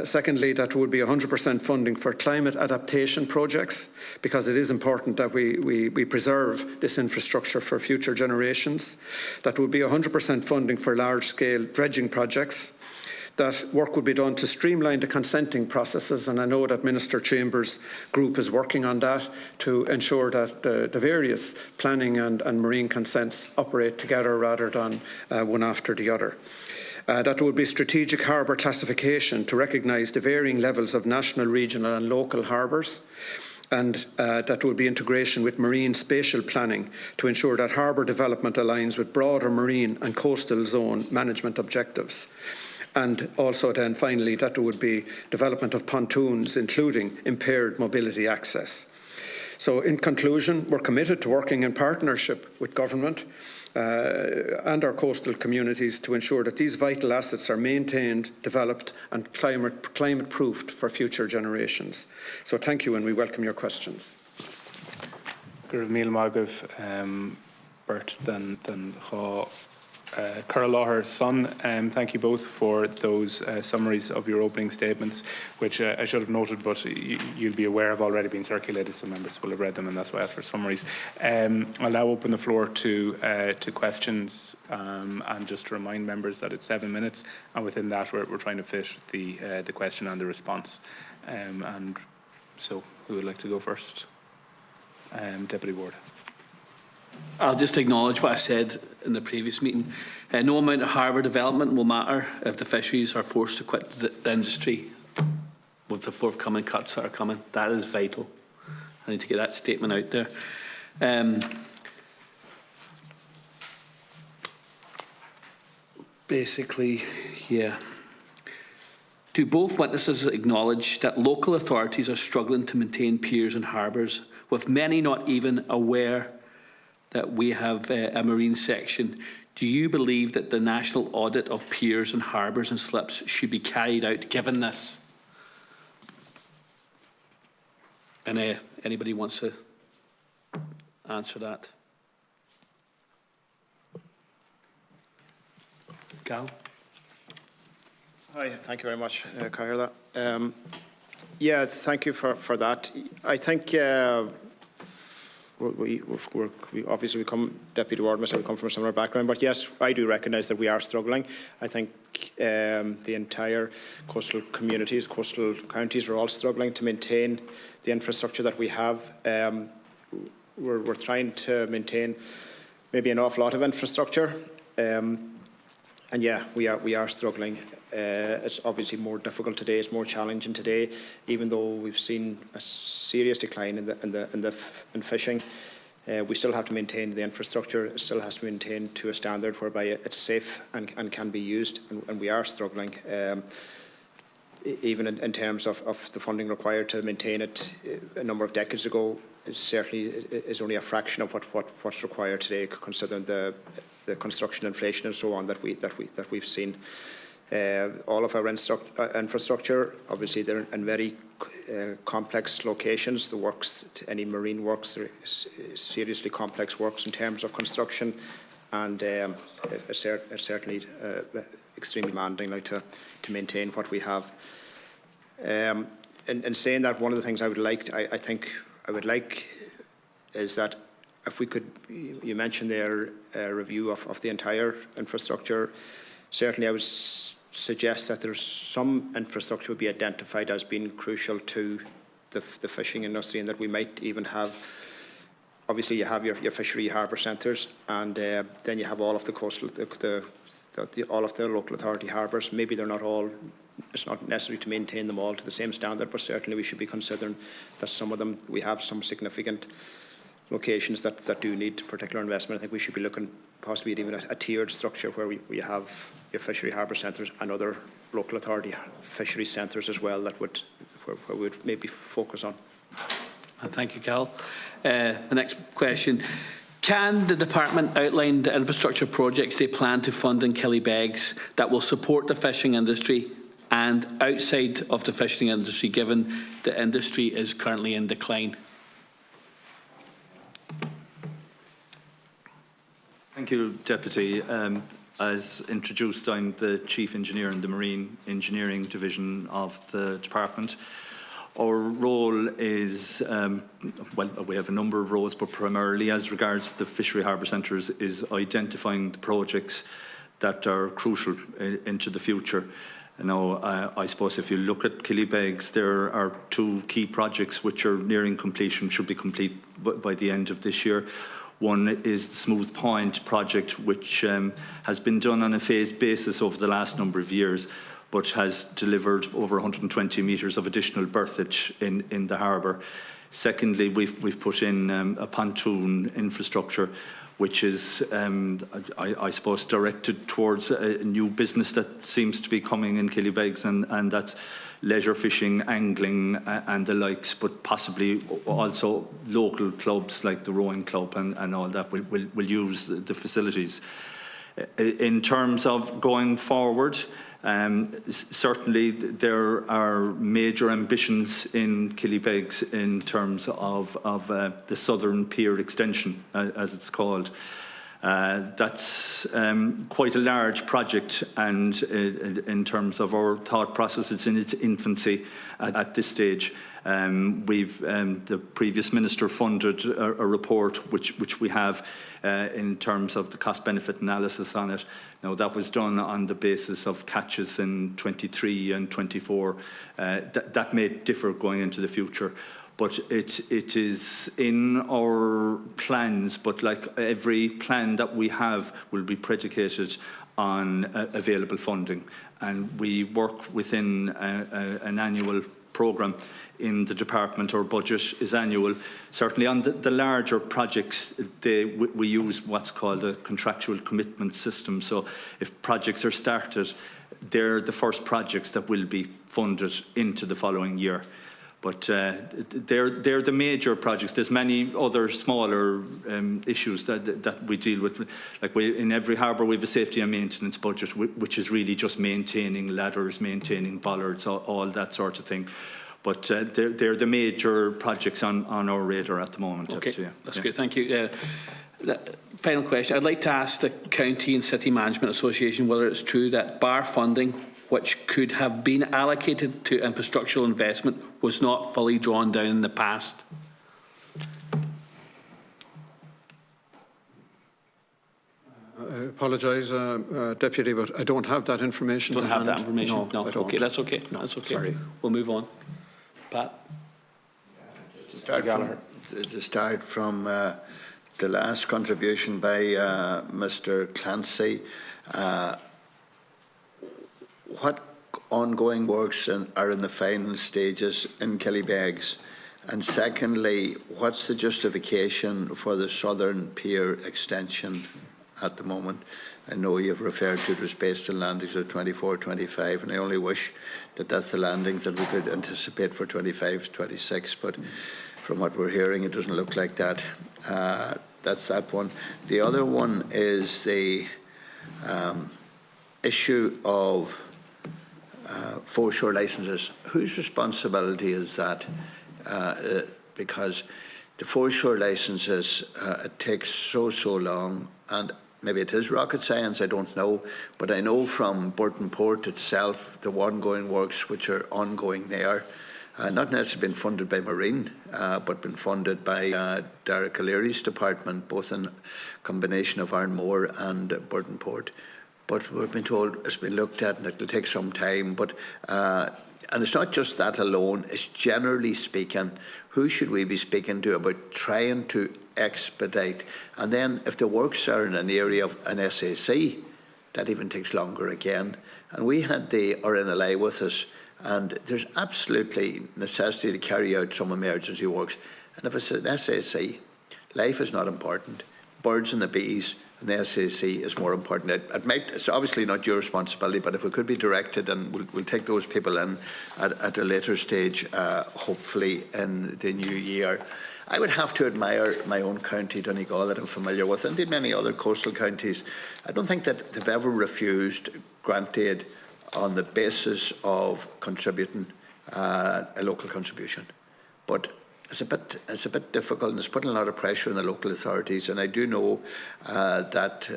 Secondly, that would be 100% funding for climate adaptation projects, because it is important that we preserve this infrastructure for future generations. That would be 100% funding for large-scale dredging projects. That work would be done to streamline the consenting processes, and I know that Minister Chambers' group is working on that to ensure that the various planning and marine consents operate together rather than one after the other. That would be strategic harbour classification to recognise the varying levels of national, regional and local harbours. and that there would be integration with marine spatial planning to ensure that harbour development aligns with broader marine and coastal zone management objectives. And also then finally that there would be development of pontoons, including impaired mobility access. So in conclusion, we're committed to working in partnership with government and our coastal communities to ensure that these vital assets are maintained, developed and climate-proofed for future generations. So thank you, and we welcome your questions. Carl son, thank you both for those summaries of your opening statements, which I should have noted, but you'll be aware have already been circulated, so members will have read them, and that's why I asked for summaries. I'll now open the floor to questions, and just to remind members that it's 7 minutes, and within that we're trying to fit the question and the response. And so, who would like to go first? Deputy Ward. I'll just acknowledge what I said in the previous meeting. No amount of harbour development will matter if the fisheries are forced to quit the industry with the forthcoming cuts that are coming. That is vital. I need to get that statement out there. Basically, yeah. Do both witnesses acknowledge that local authorities are struggling to maintain piers and harbours, with many not even aware that we have a marine section? Do you believe that the national audit of piers and harbours and slips should be carried out given this? And anybody wants to answer that? Gal? Hi, thank you very much, Cahill. Yeah, thank you for that. I think we obviously we come, Deputy Ward, myself, we come from a similar background, but yes, I do recognise that we are struggling. I think the entire coastal communities, coastal counties are all struggling to maintain the infrastructure that we have. We're trying to maintain maybe an awful lot of infrastructure, and yeah, we are struggling. It's obviously more difficult today. It's more challenging today, even though we've seen a serious decline in fishing. We still have to maintain the infrastructure. It still has to be maintained to a standard whereby it's safe and can be used, and we are struggling. Even in terms of the funding required to maintain it a number of decades ago, it certainly is only a fraction of what's required today, considering the construction inflation and so on that we've seen. All of our infrastructure, obviously, they're in very complex locations. The works, any marine works, are seriously complex works in terms of construction, and it's certainly extremely demanding now to maintain what we have. In saying that, one of the things I would like is that if we could, you mentioned there a review of the entire infrastructure. Certainly, I would suggest that there's some infrastructure would be identified as being crucial to the fishing industry, and that we might even have, obviously you have your fishery harbour centres, and then you have all of the coastal, all of the local authority harbours. Maybe they're not all, it's not necessary to maintain them all to the same standard, but certainly we should be considering that some of them, we have some significant locations that do need particular investment. I think we should be looking possibly at even a tiered structure where we have your fishery harbour centres and other local authority fishery centres as well, that would where we would maybe focus on. Thank you, Cal. The next question. Can the department outline the infrastructure projects they plan to fund in Killybegs that will support the fishing industry and outside of the fishing industry, given the industry is currently in decline? Thank you, Deputy. As introduced, I'm the Chief Engineer in the Marine Engineering Division of the Department. Our role is, well, we have a number of roles, but primarily as regards the fishery harbour centres is identifying the projects that are crucial into the future. Now, I suppose if you look at Killybegs, there are two key projects which are nearing completion, should be complete by the end of this year. One is the Smooth Point project, which has been done on a phased basis over the last number of years, but has delivered over 120 metres of additional berthage in the harbour. Secondly, we've put in a pontoon infrastructure, which is, I suppose, directed towards a new business that seems to be coming in Killybegs, and that's leisure fishing, angling and the likes, but possibly also local clubs like the rowing club and all that will use the facilities. In terms of going forward, certainly there are major ambitions in Killybegs in terms of the Southern Pier extension, as it's called. That's quite a large project, and in terms of our thought process, it's in its infancy at this stage. The previous minister funded a report which we have in terms of the cost-benefit analysis on it. Now, that was done on the basis of catches in 23 and 24. That may differ going into the future, but it is in our plans. But like every plan that we have will be predicated on available funding, and we work within an annual programme in the department. Our budget is annual. Certainly on the larger projects, we use what's called a contractual commitment system. So if projects are started, they're the first projects that will be funded into the following year. But they're the major projects. There's many other smaller issues that we deal with. Like in every harbour, we have a safety and maintenance budget, which is really just maintaining ladders, maintaining bollards, all that sort of thing. But they're the major projects on our radar at the moment. Okay, that's good. Thank you. Final question. I'd like to ask the County and City Management Association whether it's true that bar funding, which could have been allocated to infrastructural investment, was not fully drawn down in the past. I apologise, Deputy, but I don't have that information. Don't have that information? No, I don't. Okay, that's okay. No, that's okay. Sorry. We'll move on. Pat? To start from the last contribution by Mr. Clancy, what ongoing works are in the final stages in Killybegs? And secondly, what's the justification for the Southern Pier extension at the moment? I know you've referred to it as based on landings of 24, 25, and I only wish that that's the landings that we could anticipate for 25, 26, but from what we're hearing, it doesn't look like that. That's that one. The other one is the issue of foreshore licences. Whose responsibility is that? Because the foreshore licences, it takes so long, and maybe it is rocket science, I don't know, but I know from Burton Port itself, the ongoing works which are ongoing there, not necessarily been funded by Marine, but been funded by Derek O'Leary's department, both in combination of Ironmore and Burton Port. But we've been told it's been looked at and it'll take some time. But and it's not just that alone, it's generally speaking, who should we be speaking to about trying to expedite? And then if the works are in an area of an SAC, that even takes longer again. And we had the RNLI with us, and there's absolutely necessity to carry out some emergency works. And if it's an SAC, life is not important. Birds and the bees and the SAC is more important. It's obviously not your responsibility, but if it could be directed, and we'll take those people in at a later stage, hopefully in the new year. I would have to admire my own county, Donegal, that I'm familiar with, and indeed many other coastal counties. I don't think that they've ever refused grant aid on the basis of contributing a local contribution. But it's a bit difficult, and it's putting a lot of pressure on the local authorities. And I do know that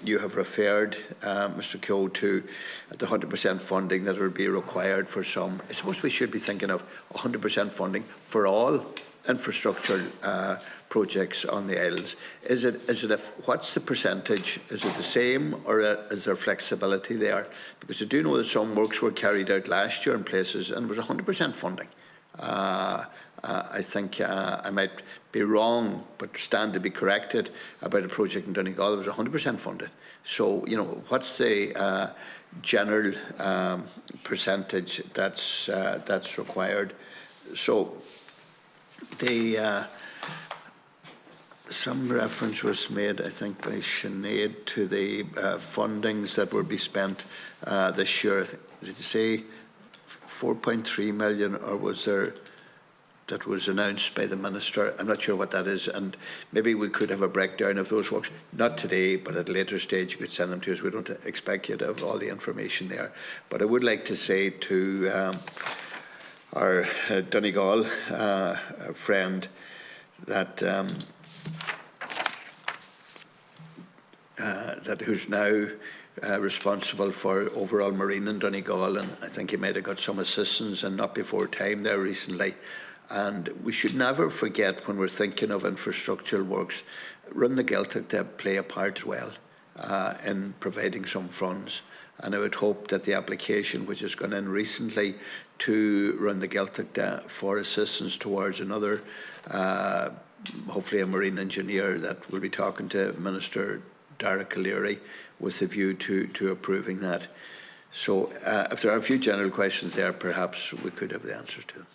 you have referred, Mr. Kehoe, to the 100% funding that will be required for some. I suppose we should be thinking of 100% funding for all infrastructure projects on the islands. What's the percentage? Is it the same, or is there flexibility there? Because I do know that some works were carried out last year in places and it was 100% funding. I think I might be wrong, but stand to be corrected about a project in Donegal that was 100% funded. So, you know, what's the general percentage that's required? So, Some reference was made, I think, by Sinead to the fundings that would be spent this year. Did you say 4.3 million, or was there that was announced by the Minister? I'm not sure what that is, and maybe we could have a breakdown of those works. Not today, but at a later stage you could send them to us. We don't expect you to have all the information there. But I would like to say to our Donegal friend that who's now responsible for overall marine in Donegal, and I think he might have got some assistance and not before time there recently. And we should never forget, when we're thinking of infrastructural works, Run the Gaeltacht to play a part as well in providing some funds. And I would hope that the application which has gone in recently to Run the Gaeltacht for assistance towards another, hopefully a marine engineer, that will be talking to Minister Dara Calleary with a view to approving that. So if there are a few general questions there, perhaps we could have the answers to them.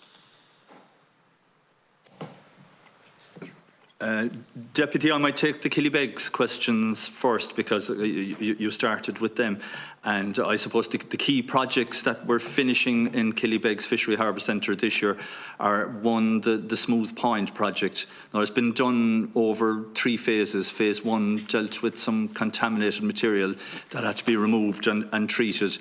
Deputy, I might take the Killybegs questions first, because you started with them. And I suppose the key projects that we're finishing in Killybegs Fishery Harbour Centre this year are, one, the Smooth Point project. Now, it's been done over 3 phases. Phase 1 dealt with some contaminated material that had to be removed and treated.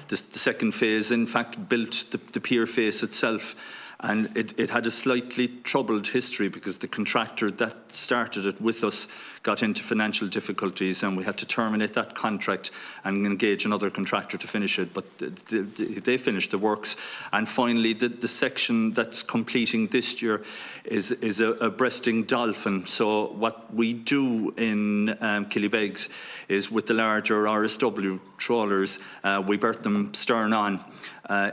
The second phase, in fact, built the pier face itself. And it had a slightly troubled history, because the contractor that started it with us got into financial difficulties, and we had to terminate that contract and engage another contractor to finish it. But they finished the works. And finally, the section that's completing this year is a breasting dolphin. So what we do in Killybegs is, with the larger RSW trawlers, we berth them stern on.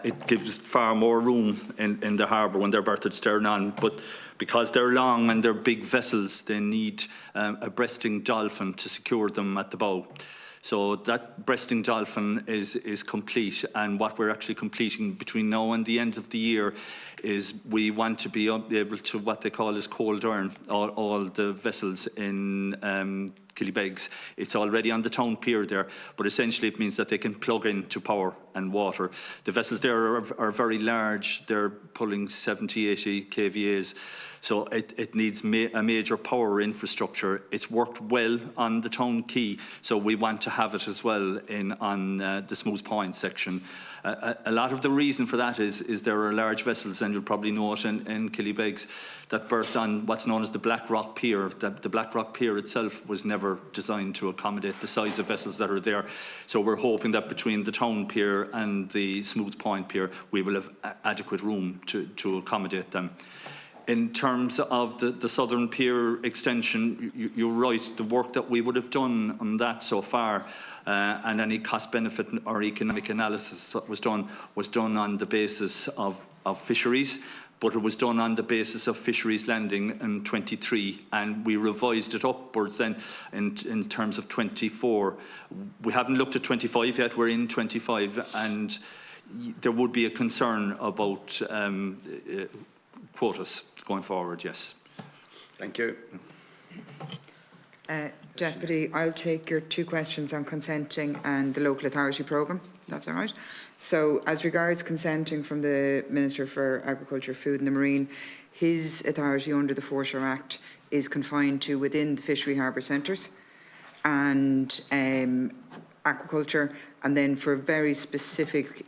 It gives far more room in the harbour when they're berthed stern on, but because they're long and they're big vessels, they need a breasting dolphin to secure them at the bow. So that breasting dolphin is complete, and what we're actually completing between now and the end of the year is we want to be able to, what they call, is cold iron all the vessels in Killybegs. It's already on the town pier there, but essentially it means that they can plug into power and water. The vessels there are very large. They're pulling 70, 80 kVAs. So it needs a major power infrastructure. It's worked well on the town quay, so we want to have it as well on the Smooth Point section. A lot of the reason for that is there are large vessels, and you'll probably know it in Killybegs, that berth on what's known as the Black Rock Pier. The Black Rock Pier itself was never designed to accommodate the size of vessels that are there. So we're hoping that between the town pier and the Smooth Point Pier, we will have adequate room to accommodate them. In terms of the Southern Pier extension, you're right. The work that we would have done on that so far, and any cost-benefit or economic analysis that was done on the basis of fisheries, but it was done on the basis of fisheries landing in 23, and we revised it upwards then in terms of 24. We haven't looked at 25 yet. We're in 25, and there would be a concern about quotas going forward, yes. Thank you. Deputy, I'll take your 2 questions on consenting and the local authority programme. That's all right. So, as regards consenting from the Minister for Agriculture, Food and the Marine, his authority under the Foreshore Act is confined to within the fishery harbour centres and aquaculture, and then for very specific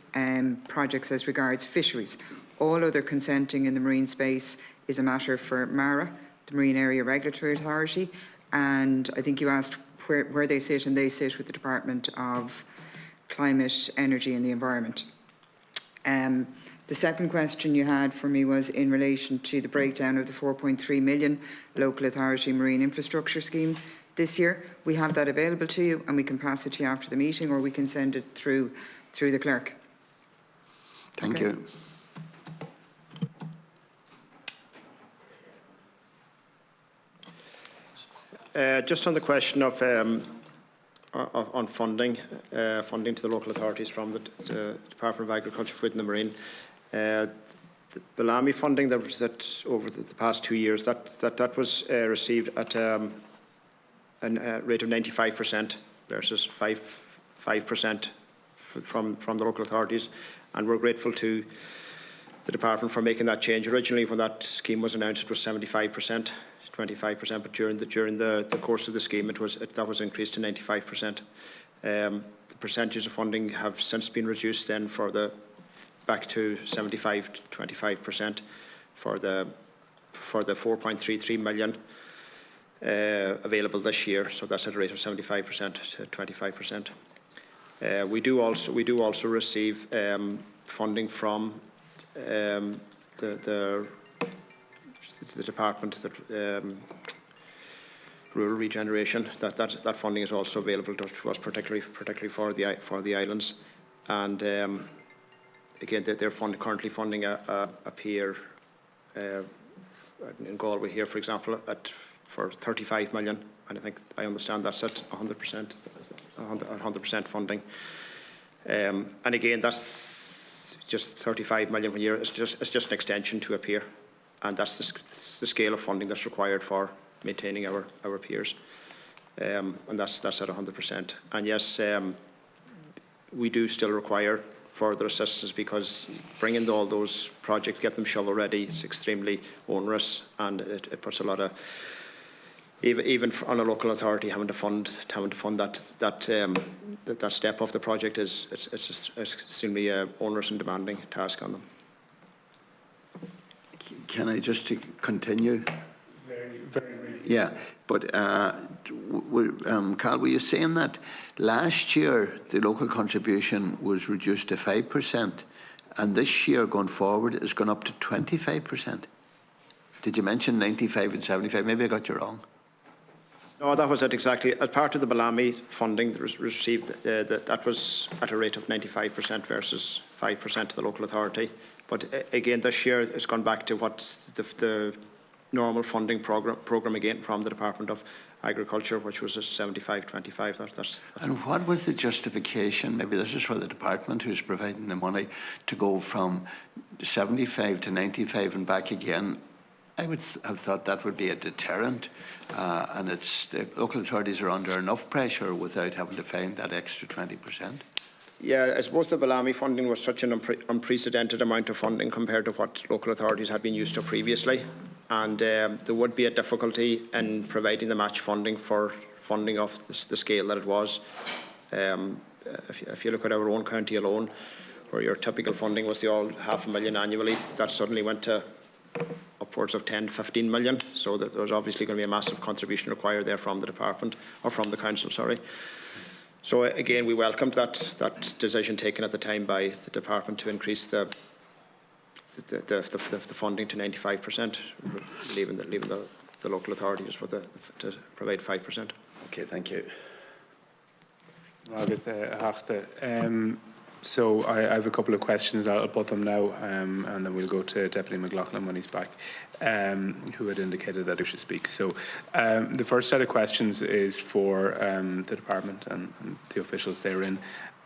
projects as regards fisheries. All other consenting in the marine space is a matter for MARA, the Marine Area Regulatory Authority, and I think you asked where they sit, and they sit with the Department of Climate, Energy and the Environment. The second question you had for me was in relation to the breakdown of the 4.3 million Local Authority Marine Infrastructure Scheme this year. We have that available to you, and we can pass it to you after the meeting, or we can send it through the clerk. Thank you. Just on the question of on funding to the local authorities from the Department of Agriculture, Food and the Marine, the Bellamy funding that was over the past 2 years, that was received at a rate of 95% versus 5% from the local authorities, and we're grateful to the department for making that change. Originally, when that scheme was announced, it was 75%, 25%, but during the course of the scheme, that was increased to 95%. The percentages of funding have since been reduced then back to 75 to 25% for the 4.33 million available this year. So that's at a rate of 75% to 25%. We do also receive funding from the department that rural regeneration. That funding is also available to us, particularly for the islands. And again, they're currently funding a pier in Galway here, for example, for 35 million, and I understand that's at 100% funding. And again, that's just 35 million a year. It's just an extension to a pier, and that's the scale of funding that's required for maintaining our piers, and that's at 100%. And yes, we do still require further assistance, because bringing all those projects, get them shovel ready, is extremely onerous, and it puts a lot of, even on a local authority, having to fund that step of the project it's extremely onerous and demanding task on them. Can I just continue? Very briefly. Yeah, but Carl, were you saying that last year the local contribution was reduced to 5%, and this year going forward it's gone up to 25%? Did you mention 95 and 75? Maybe I got you wrong. No, that was it exactly. As part of the Bellamy funding that was received, that was at a rate of 95% versus 5% to the local authority. But again, this year it's gone back to what the normal funding program again from the Department of Agriculture, which was a 75-25. And what was the justification? Maybe this is for the department who's providing the money, to go from 75 to 95 and back again. I would have thought that would be a deterrent, and the local authorities are under enough pressure without having to find that extra 20%. Yeah, I suppose the Bellamy funding was such an unprecedented amount of funding compared to what local authorities had been used to previously, and there would be a difficulty in providing the match funding for funding of the scale that it was. If you look at our own county alone, where your typical funding was the all $500,000 annually, that suddenly went to upwards of 10 to 15 million, so that there was obviously going to be a massive contribution required there from the department, or from the council, sorry. So again, we welcomed that decision taken at the time by the department to increase the funding to 95%, leaving the local authorities to provide 5%. Okay, thank you. So I have a couple of questions. I'll put them now, and then we'll go to Deputy McLaughlin when he's back, who had indicated that he should speak. So the first set of questions is for the department and the officials therein,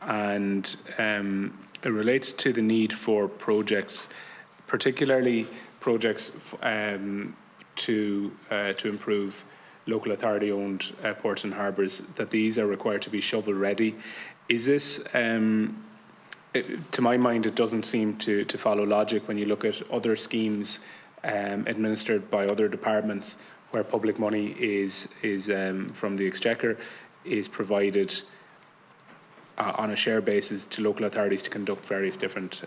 and it relates to the need for projects, particularly projects to improve local authority-owned ports and harbours, that these are required to be shovel-ready. Is this... to my mind, it doesn't seem to follow logic when you look at other schemes administered by other departments, where public money is from the Exchequer is provided on a share basis to local authorities to conduct various different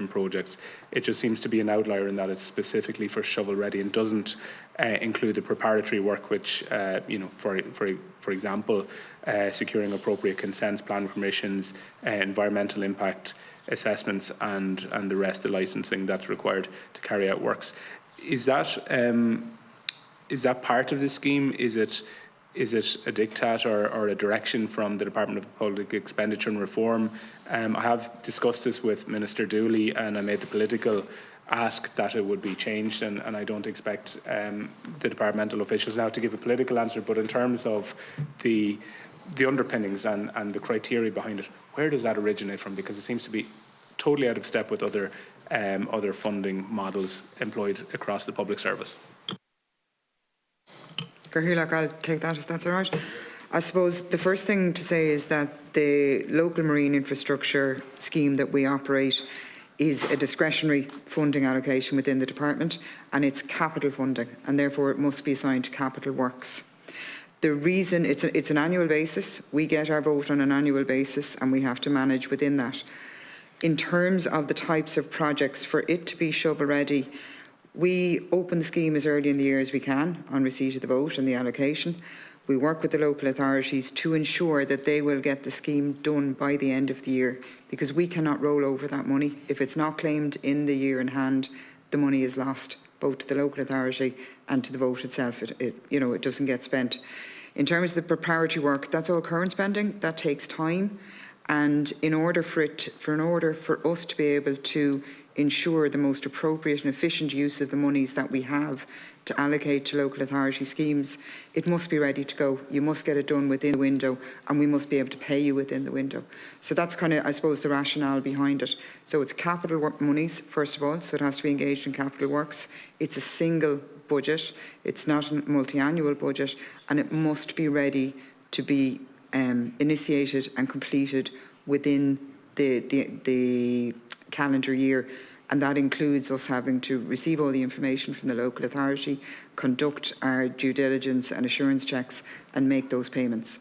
projects. It just seems to be an outlier in that it's specifically for shovel-ready and doesn't include the preparatory work, which, for example, securing appropriate consents, plan permissions, environmental impact assessments, and the rest of licensing that's required to carry out works. Is that part of the scheme? Is it a diktat or a direction from the Department of Public Expenditure and Reform? I have discussed this with Minister Dooley, and I made the political ask that it would be changed, and I don't expect the departmental officials now to give a political answer, but in terms of the underpinnings and the criteria behind it, where does that originate from? Because it seems to be totally out of step with other other funding models employed across the public service. Cathaoirleach, I'll take that if that's all right. I suppose the first thing to say is that the local marine infrastructure scheme that we operate is a discretionary funding allocation within the department, and it's capital funding, and therefore it must be assigned to capital works. The reason it's an annual basis, we get our vote on an annual basis, and we have to manage within that. In terms of the types of projects, for it to be shovel ready, we open the scheme as early in the year as we can on receipt of the vote and the allocation. We work with the local authorities to ensure that they will get the scheme done by the end of the year, because we cannot roll over that money. If it's not claimed in the year in hand, the money is lost, both to the local authority and to the vote itself. It doesn't get spent. In terms of the preparatory work, that's all current spending. That takes time, and in order for us to be able to ensure the most appropriate and efficient use of the monies that we have to allocate to local authority schemes, it must be ready to go. You must get it done within the window, and we must be able to pay you within the window. So that's kind of, I suppose, the rationale behind it. So it's capital work monies, first of all, so it has to be engaged in capital works. It's a single budget. It's not a multi-annual budget, and it must be ready to be initiated and completed within the calendar year. And that includes us having to receive all the information from the local authority, conduct our due diligence and assurance checks, and make those payments.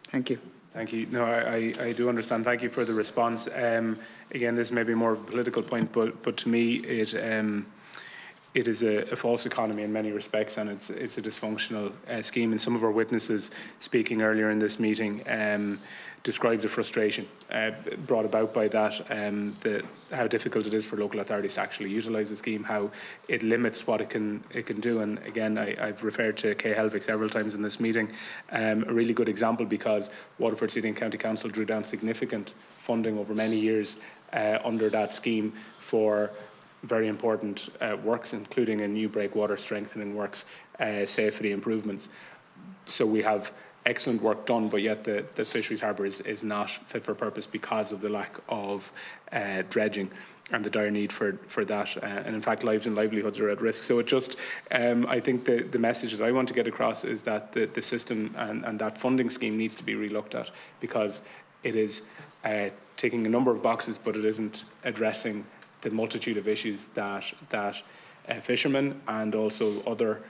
Thank you. Thank you. No, I do understand. Thank you for the response. Again, this may be more of a political point, but to me, it is a false economy in many respects, and it's a dysfunctional scheme. And some of our witnesses speaking earlier in this meeting described the frustration brought about by that, how difficult it is for local authorities to actually utilise the scheme, how it limits what it can do. And again, I've referred to Kehoe several times in this meeting, a really good example, because Waterford City and County Council drew down significant funding over many years under that scheme for very important works, including a new breakwater strengthening works, safety improvements. So we have excellent work done, but yet the Fisheries Harbour is not fit for purpose because of the lack of dredging and the dire need for that. And in fact, lives and livelihoods are at risk. So it just, I think the message that I want to get across is that the system and that funding scheme needs to be relooked at, because it is ticking a number of boxes, but it isn't addressing the multitude of issues that fishermen and also other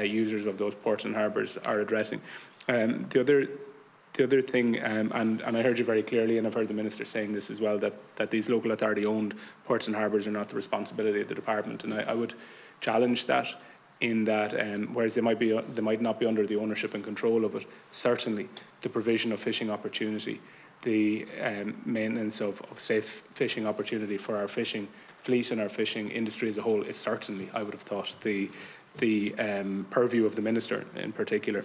users of those ports and harbours are addressing. The other thing, and I heard you very clearly, and I've heard the Minister saying this as well, that these local authority-owned ports and harbours are not the responsibility of the department, and I would challenge that, in that whereas they might not be under the ownership and control of it, certainly the provision of fishing opportunity, the maintenance of safe fishing opportunity for our fishing fleet and our fishing industry as a whole is certainly, I would have thought, the purview of the Minister in particular.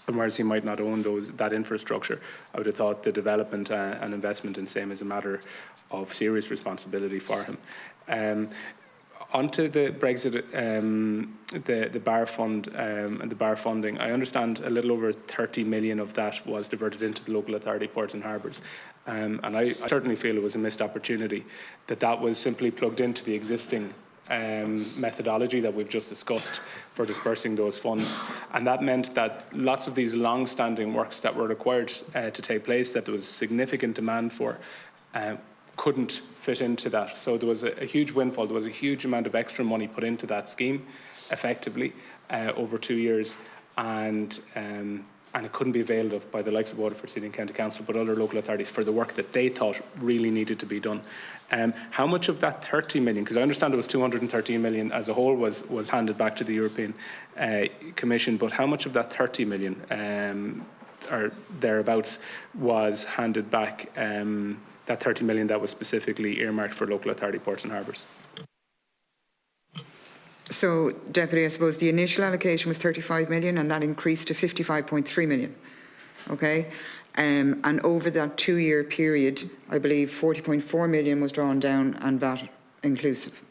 And whereas he might not own that infrastructure, I would have thought the development and investment in same is a matter of serious responsibility for him. Onto the Brexit, the bar fund and the bar funding, I understand a little over 30 million of that was diverted into the local authority ports and harbours. And I certainly feel it was a missed opportunity that was simply plugged into the existing methodology that we've just discussed for dispersing those funds, and that meant that lots of these long-standing works that were required to take place, that there was significant demand for, couldn't fit into that. So there was a huge windfall. There was a huge amount of extra money put into that scheme, effectively, over 2 years, and it couldn't be availed of by the likes of Waterford City and County Council, but other local authorities, for the work that they thought really needed to be done. How much of that 30 million, because I understand it was 213 million as a whole, was handed back to the European Commission, but how much of that 30 million or thereabouts was handed back, that 30 million that was specifically earmarked for local authority ports and harbours? So, Deputy, I suppose the initial allocation was 35 million, and that increased to 55.3 million. Okay? And over that 2-year period, I believe 40.4 million was drawn down, and VAT inclusive.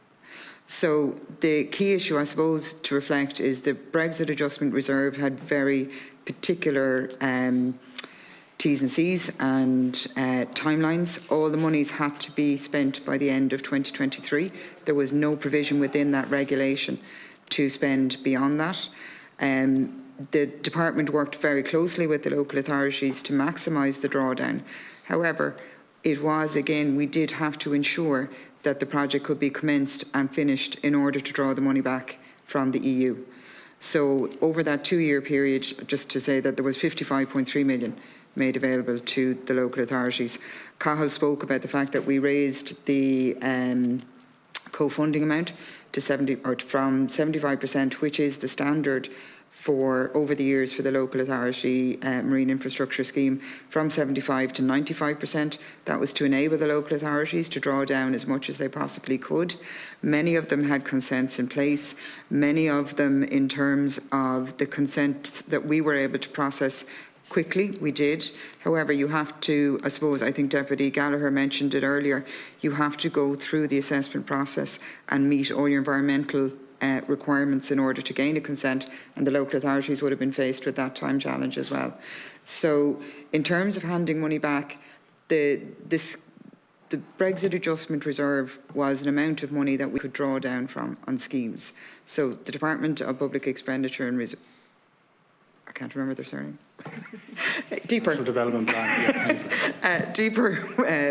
So the key issue, I suppose, to reflect is the Brexit Adjustment Reserve had very particular T's and C's and timelines. All the monies had to be spent by the end of 2023. There was no provision within that regulation to spend beyond that. The department worked very closely with the local authorities to maximise the drawdown. However, it was, again, we did have to ensure that the project could be commenced and finished in order to draw the money back from the EU. So over that 2-year period, just to say that there was 55.3 million made available to the local authorities. Cathal spoke about the fact that we raised the co-funding amount to from 75%, which is the standard for over the years for the local authority marine infrastructure scheme, from 75 to 95%. That was to enable the local authorities to draw down as much as they possibly could. Many of them had consents in place. Many of them, in terms of the consents that we were able to process quickly, we did. However, you have to, I suppose, I think Deputy Gallagher mentioned it earlier, you have to go through the assessment process and meet all your environmental requirements in order to gain a consent, and the local authorities would have been faced with that time challenge as well. So in terms of handing money back, the Brexit Adjustment Reserve was an amount of money that we could draw down from on schemes. So the Department of Public Expenditure and I can't remember their surname. Deeper Development Plan. Yeah. Deeper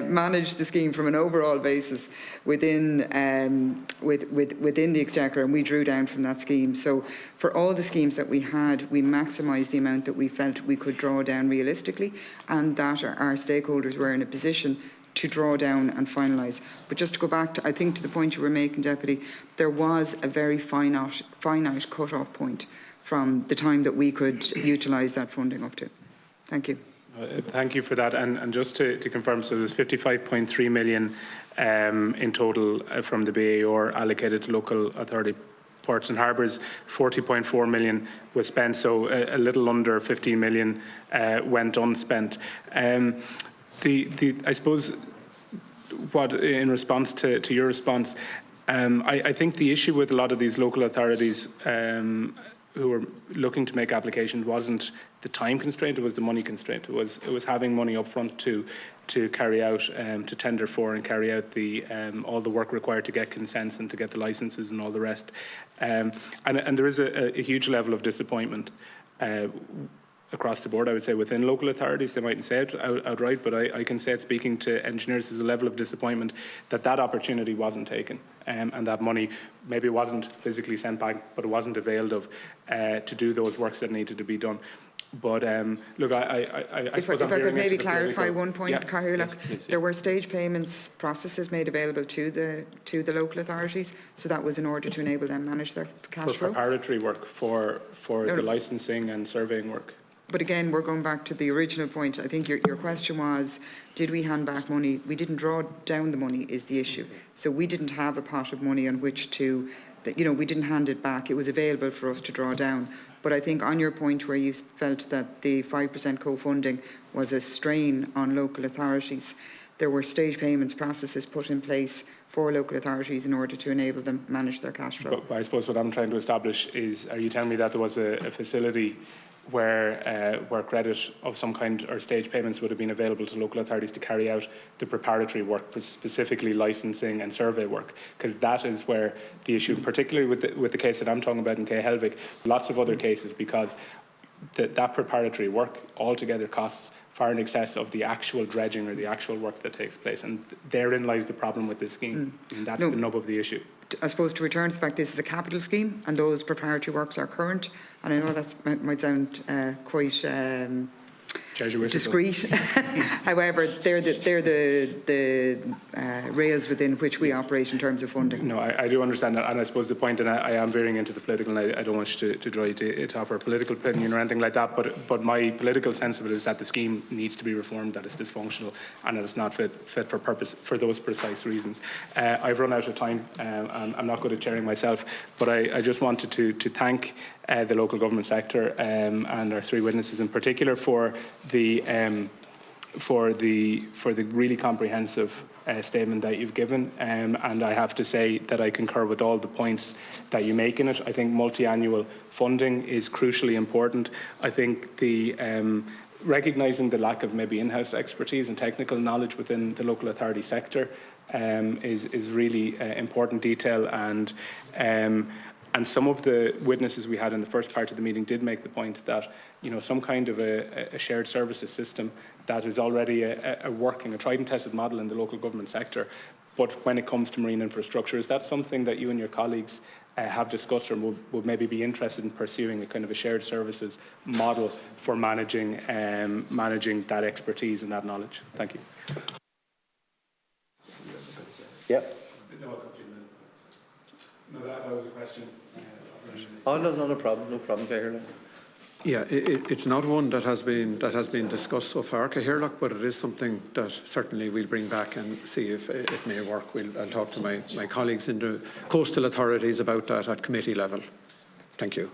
managed the scheme from an overall basis within the Exchequer, and we drew down from that scheme. So for all the schemes that we had, we maximised the amount that we felt we could draw down realistically, and that our stakeholders were in a position to draw down and finalise. But just to go back to, I think, to the point you were making, Deputy, there was a very finite cut-off point from the time that we could utilise that funding up to. Thank you. Thank you for that. And just to confirm, so there's 55.3 million in total from the BAR allocated to local authority ports and harbours. 40.4 million was spent, so a little under 15 million went unspent. I suppose, what in response to your response, I think the issue with a lot of these local authorities who were looking to make applications wasn't the time constraint, it was the money constraint. It was having money up front to carry out, to tender for and carry out the all the work required to get consents and to get the licences and all the rest. And there is a huge level of disappointment across the board, I would say, within local authorities. They mightn't say it outright, but I can say it, speaking to engineers, there's a level of disappointment that that opportunity wasn't taken, and that money maybe wasn't physically sent back, but it wasn't availed of to do those works that needed to be done. But look, I suppose if I could maybe clarify one point, yeah, Cathal, yes, please, there were stage payments processes made available to the local authorities, so that was in order to enable them manage their cash flow. For preparatory work, for the licensing and surveying work. But again, we're going back to the original point. I think your question was, did we hand back money? We didn't draw down the money is the issue. So we didn't have a pot of money on which to, we didn't hand it back. It was available for us to draw down. But I think on your point where you felt that the 5% co-funding was a strain on local authorities, there were stage payments processes put in place for local authorities in order to enable them manage their cash flow. But I suppose what I'm trying to establish is, are you telling me that there was a facility where credit of some kind or stage payments would have been available to local authorities to carry out the preparatory work, specifically licensing and survey work? Because that is where the issue, particularly with the case that I'm talking about in Kehoe, lots of other cases, because that preparatory work altogether costs far in excess of the actual dredging or the actual work that takes place, and therein lies the problem with this scheme, and that's the nub of the issue. I suppose, to return to the fact, this is a capital scheme and those preparatory works are current, and I know that might sound quite discreet. However, they're the rails within which we operate in terms of funding. No, I do understand that, and I suppose the point, and I am veering into the political, and I don't want you to try to offer a political opinion or anything like that, but my political sense of it is that the scheme needs to be reformed, that it's dysfunctional, and that it's not fit for purpose for those precise reasons. I've run out of time, and I'm not good at chairing myself, but I just wanted to thank the local government sector and our three witnesses in particular for the really comprehensive statement that you've given, and I have to say that I concur with all the points that you make in it. I think multi-annual funding is crucially important. I think recognising the lack of maybe in-house expertise and technical knowledge within the local authority sector is really important detail, and some of the witnesses we had in the first part of the meeting did make the point that, you know, some kind of a shared services system that is already a working, a tried and tested model in the local government sector. But when it comes to marine infrastructure, is that something that you and your colleagues have discussed, or would maybe be interested in pursuing a kind of a shared services model for managing that expertise and that knowledge? Thank you. Yep. No, that was a question. Oh, no, no problem, Kehoe. Yeah, it's not one that has been discussed so far, Kehoe, but it is something that certainly we'll bring back and see if it may work. I'll talk to my colleagues in the coastal authorities about that at committee level. Thank you.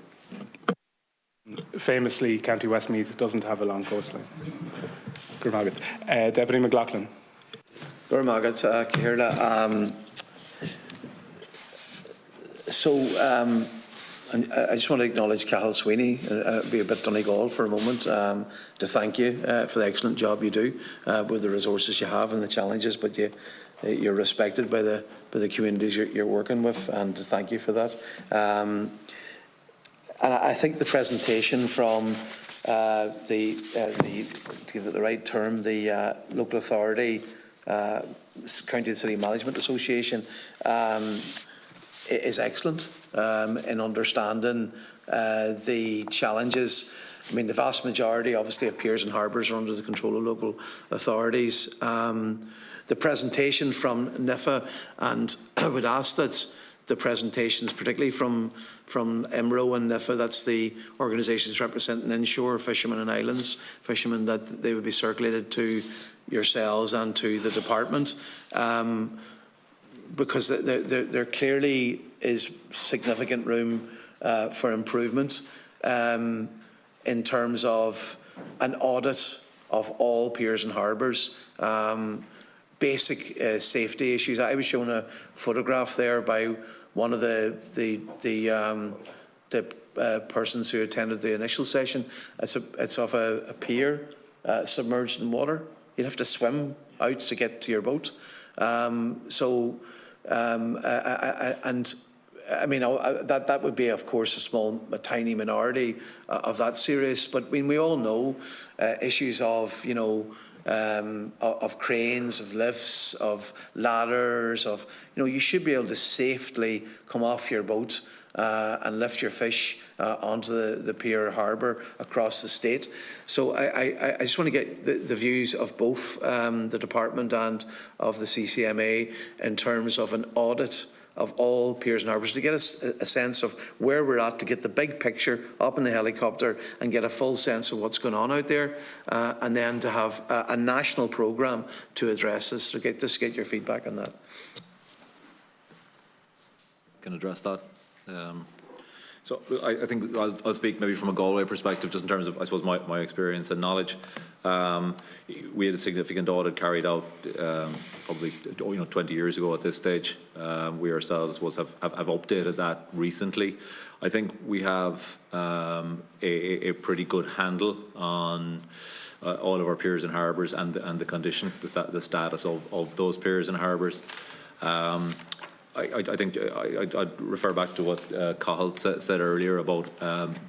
Famously, County Westmeath doesn't have a long coastline. Deputy McLaughlin. And I just want to acknowledge Cathal Sweeney, be a bit Donegal for a moment, to thank you for the excellent job you do with the resources you have and the challenges, but you're respected by the communities you're working with, and to thank you for that. And I think the presentation from to give it the right term, the local authority, County and City Management Association, is excellent in understanding the challenges. I mean, the vast majority, obviously, of piers and harbours are under the control of local authorities. The presentation from NIFA, and I would ask that the presentations, particularly from MRO and NIFA, that's the organisations representing Inshore, Fisherman and Islands Fishermen, that they would be circulated to yourselves and to the department. Because there clearly is significant room for improvement in terms of an audit of all piers and harbours, basic safety issues. I was shown a photograph there by one of the persons who attended the initial session. It's of a pier submerged in water. You'd have to swim out to get to your boat. I mean, that would be, of course, a tiny minority of that serious. But I mean, we all know issues of, you know, of cranes, of lifts, of ladders, of, you know, you should be able to safely come off your boat and lift your fish onto the pier or harbour across the state. So I just want to get the views of both the department and of the CCMA in terms of an audit of all piers and harbours, to get us a sense of where we're at, to get the big picture up in the helicopter and get a full sense of what's going on out there, and then to have a national programme to address this. So just get your feedback on that. Can address that. So I think I'll speak maybe from a Galway perspective, just in terms of, I suppose, my experience and knowledge. We had a significant audit carried out probably 20 years ago at this stage. We ourselves have updated that recently. I think we have a pretty good handle on all of our piers and harbours and the condition, the status of those piers and harbours. I think I'd refer back to what Cathal said earlier about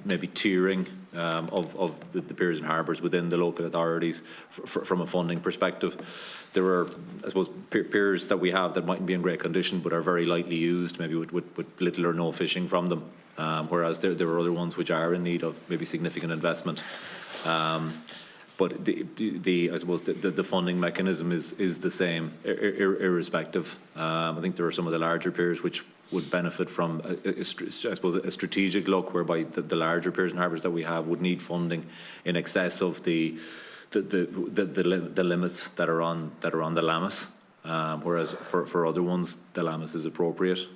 maybe tiering of the piers and harbours within the local authorities from a funding perspective. There are, I suppose, piers that we have that mightn't be in great condition but are very lightly used, maybe with little or no fishing from them, whereas there are other ones which are in need of maybe significant investment. But I suppose the funding mechanism is the same, irrespective. I think there are some of the larger piers which would benefit from, I suppose, a strategic look, whereby the larger piers and harbours that we have would need funding in excess of the limits that are on the LAMIS. Whereas for other ones, the LAMIS is appropriate.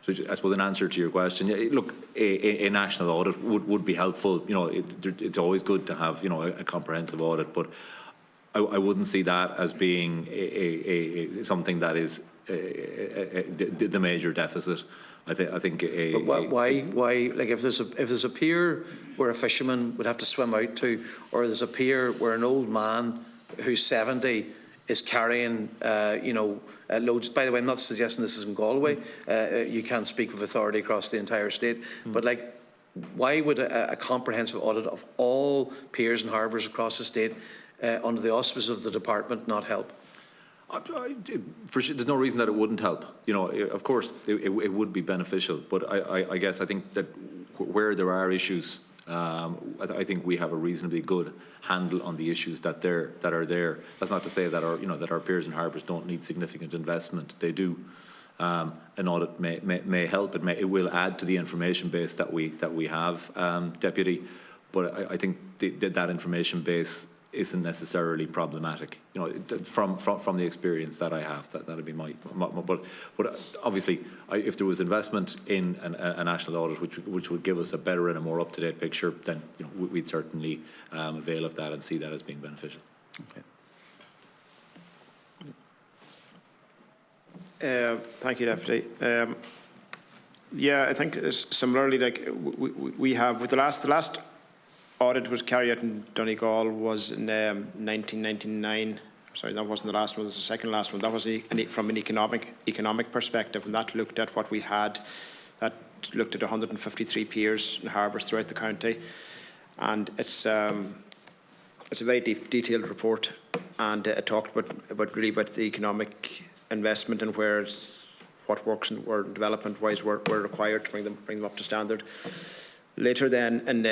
So I suppose in answer to your question, look, a national audit would be helpful. You know, it's always good to have, you know, a comprehensive audit, but I wouldn't see that as being something that is the major deficit. I think. But why? Like if there's a pier where a fisherman would have to swim out to, or there's a pier where an old man who's 70 is carrying, loads. By the way, I'm not suggesting this is in Galway. You can't speak with authority across the entire state. But like, why would a comprehensive audit of all piers and harbours across the state, under the auspices of the department, not help? For sure, there's no reason that it wouldn't help. Of course, it would be beneficial. But I guess I think that where there are issues, I think we have a reasonably good handle on the issues that are there. That's not to say that our piers and harbours don't need significant investment. They do. An audit may help. It will add to the information base that we have, Deputy. But I think that information base isn't necessarily problematic. From the experience that I have, that'd be my but obviously, if there was investment in a national audit which would give us a better and a more up-to-date picture, then we'd certainly avail of that and see that as being beneficial. Okay. Thank you, Deputy. Yeah, I think similarly, like we have with the last audit was carried out in Donegal was in 1999. Sorry, that wasn't the last one. It was the second last one. That was from an economic perspective, and that looked at what we had. That looked at 153 piers and harbours throughout the county, and it's a very detailed report, and it talked about the economic investment and what works and where development-wise were required to bring them up to standard. Later then, in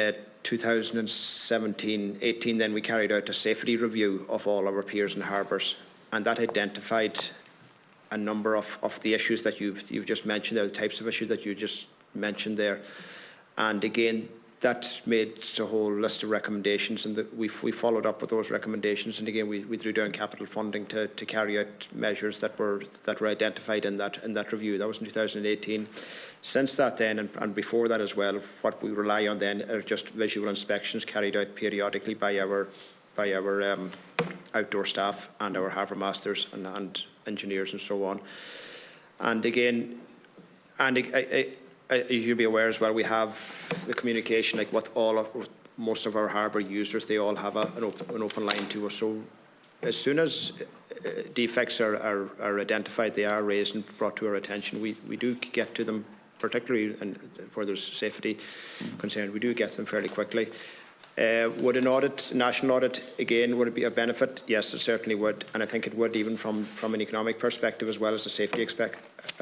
2017-18, then we carried out a safety review of all our piers and harbours, and that identified a number of the issues that you've just mentioned there, the types of issues that you just mentioned there. And again, that made a whole list of recommendations, and we followed up with those recommendations. And again, we drew down capital funding to carry out measures that were identified in that review. That was in 2018. Since that then, and before that as well, what we rely on then are just visual inspections carried out periodically by our outdoor staff and our harbour masters and engineers and so on. And again, you'll be aware as well, we have the communication, like with most of our harbour users, they all have an open line to us. So as soon as defects are identified, they are raised and brought to our attention, we do get to them, particularly where there's safety concern, we do get them fairly quickly. Would an audit, national audit, again, would it be a benefit? Yes, it certainly would, and I think it would, even from an economic perspective as well as a safety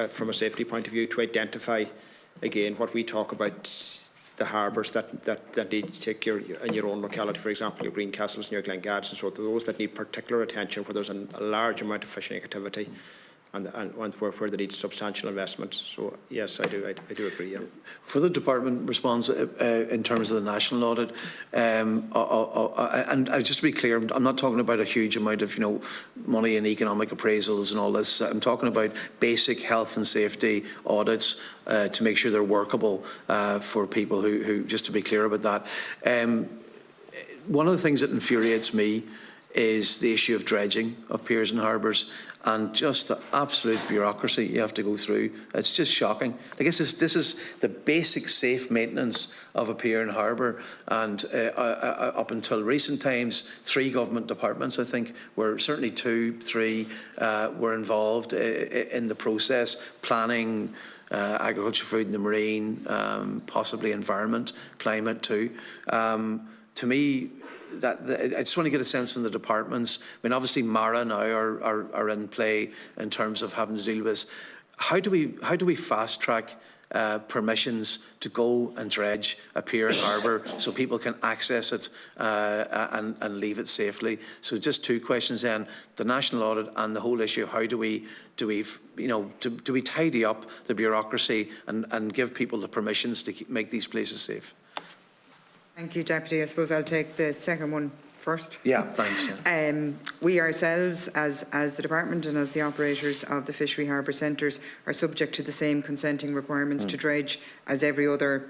from a safety point of view, to identify again what we talk about, the harbours that need to take in your own locality, for example, your green castles near Glengads and so on, those that need particular attention where there's a large amount of fishing activity. And where they need substantial investment. So yes, I do agree. Yeah. For the department response in terms of the national audit, and just to be clear, I'm not talking about a huge amount of money in economic appraisals and all this. I'm talking about basic health and safety audits to make sure they're workable for people who just to be clear about that. One of the things that infuriates me is the issue of dredging of piers and harbours, and just the absolute bureaucracy you have to go through. It's just shocking. I guess this is the basic safe maintenance of a pier and harbour, and up until recent times, 3 government departments, I think, were certainly 2, 3 were involved in the process, planning, agriculture, food and the marine, possibly environment, climate too. To me, I just want to get a sense from the departments. I mean, obviously MARA now are in play in terms of having to deal with this. How do we fast track permissions to go and dredge a pier and harbour so people can access it and leave it safely? So just 2 questions then: the national audit and the whole issue. How do we tidy up the bureaucracy and give people the permissions to make these places safe? Thank you, Deputy. I suppose I'll take the second one first. Yeah, thanks. Yeah. We ourselves, as the department and as the operators of the fishery harbour centres, are subject to the same consenting requirements to dredge as every other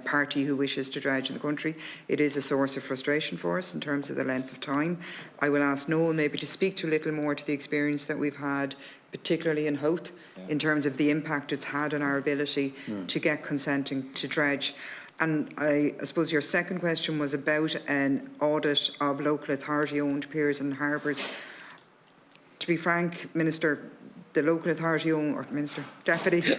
party who wishes to dredge in the country. It is a source of frustration for us in terms of the length of time. I will ask Noel maybe to speak to a little more to the experience that we've had particularly in Howth, in terms of the impact it's had on our ability to get consenting to dredge. And I suppose your second question was about an audit of local authority-owned piers and harbours. To be frank, Minister, the local authority-owned, or Minister, Deputy, the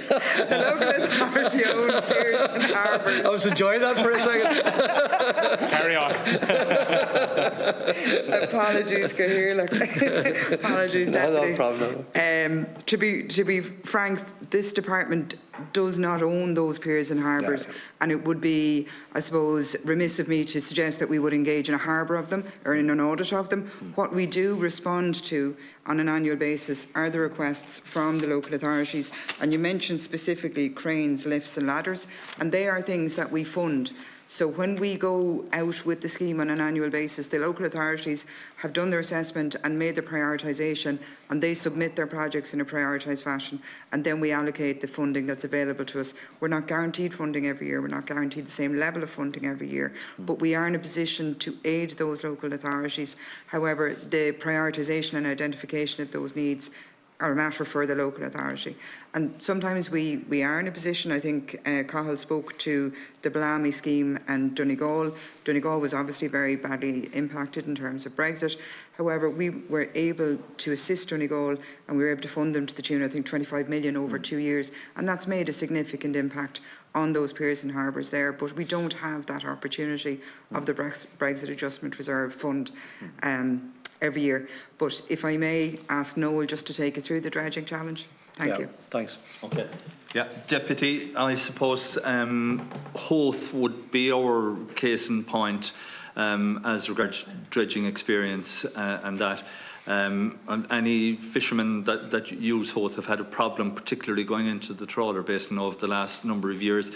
local authority-owned piers and harbours. I was enjoying that for a second. Carry on. Apologies, Cahill. Apologies, Deputy. No problem. To be frank, this department does not own those piers and harbours, and it would be, I suppose, remiss of me to suggest that we would engage in a harbour of them or in an audit of them. What we do respond to on an annual basis are the requests from the local authorities, and you mentioned specifically cranes, lifts and ladders, and they are things that we fund. So when we go out with the scheme on an annual basis, the local authorities have done their assessment and made the prioritisation, and they submit their projects in a prioritised fashion, and then we allocate the funding that's available to us. We're not guaranteed funding every year, we're not guaranteed the same level of funding every year, but we are in a position to aid those local authorities. However, the prioritisation and identification of those needs are a matter for the local authority. And sometimes we are in a position, I think Cahill spoke to the Bellamy scheme and Donegal. Donegal was obviously very badly impacted in terms of Brexit. However, we were able to assist Donegal, and we were able to fund them to the tune, I think, 25 million over 2 years. And that's made a significant impact on those piers and harbours there. But we don't have that opportunity of the Brexit Adjustment Reserve Fund every year. But if I may ask Noel just to take us through the dredging challenge. Thank you. Thanks. Okay. Yeah, Deputy, I suppose Howth would be our case in point as regards dredging experience and that. Any fishermen that use Howth have had a problem, particularly going into the trawler basin over the last number of years.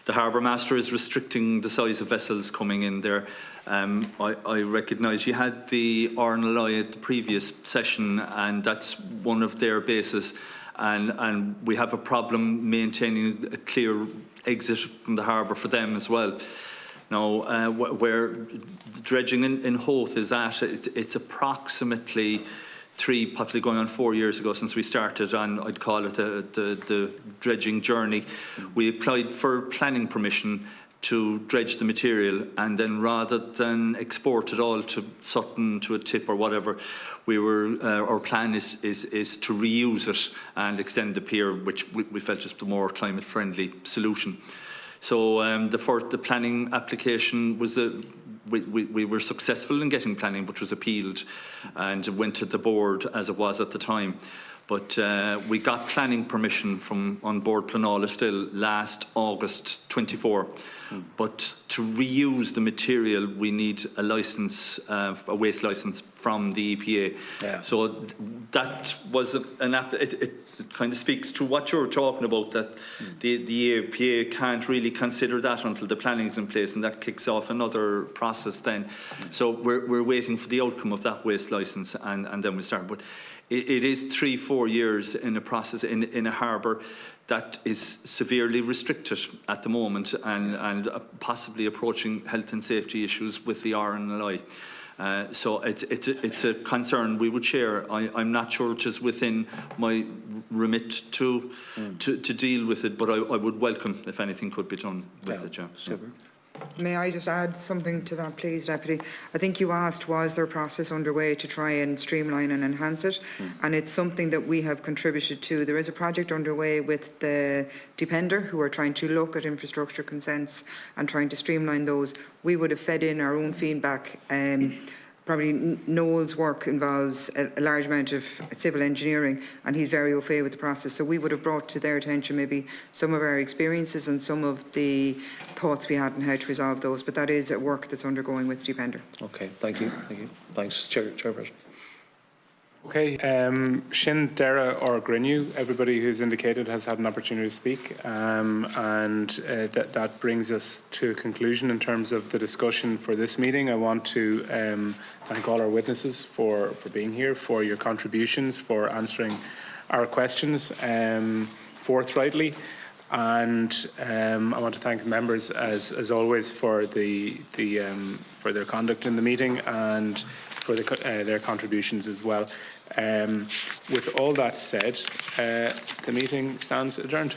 The harbour master is restricting the size of vessels coming in there. I recognise you had the RNLI at the previous session, and that's one of their bases. And we have a problem maintaining a clear exit from the harbour for them as well. Now, where the dredging in Howth is at, it's approximately possibly going on 4 years ago since we started on, I'd call it the dredging journey. We applied for planning permission to dredge the material, and then rather than export it all to Sutton, to a tip or whatever, our plan is to reuse it and extend the pier, which we felt is the more climate friendly solution. So the planning application was we were successful in getting planning, which was appealed and went to the board as it was at the time. But we got planning permission from on board Planola still last August 24. But to reuse the material, we need a license, a waste license from the EPA. Yeah. So that was it kind of speaks to what you're talking about, that the EPA can't really consider that until the planning is in place, and that kicks off another process then. So we're waiting for the outcome of that waste license, and then we start. But it is 3-4 years in a process in a harbour that is severely restricted at the moment, and possibly approaching health and safety issues with the RNLI. So it's a concern we would share. I'm not sure it is within my remit to deal with it, but I would welcome if anything could be done with it. Yeah. Super. May I just add something to that, please, Deputy? I think you asked, was there a process underway to try and streamline and enhance it? And it's something that we have contributed to. There is a project underway with the Depender, who are trying to look at infrastructure consents and trying to streamline those. We would have fed in our own feedback. Probably Noel's work involves a large amount of civil engineering, and he's very au fait with the process. So we would have brought to their attention maybe some of our experiences and some of the thoughts we had on how to resolve those. But that is a work that's undergoing with Depender. Okay, thank you. Thank you. Thanks, Chairperson. Okay, Shin, Dara or Grinu, everybody who's indicated has had an opportunity to speak, and that brings us to a conclusion in terms of the discussion for this meeting. I want to thank all our witnesses for being here, for your contributions, for answering our questions forthrightly, and I want to thank the members as always for for their conduct in the meeting and for their contributions as well. With all that said, the meeting stands adjourned.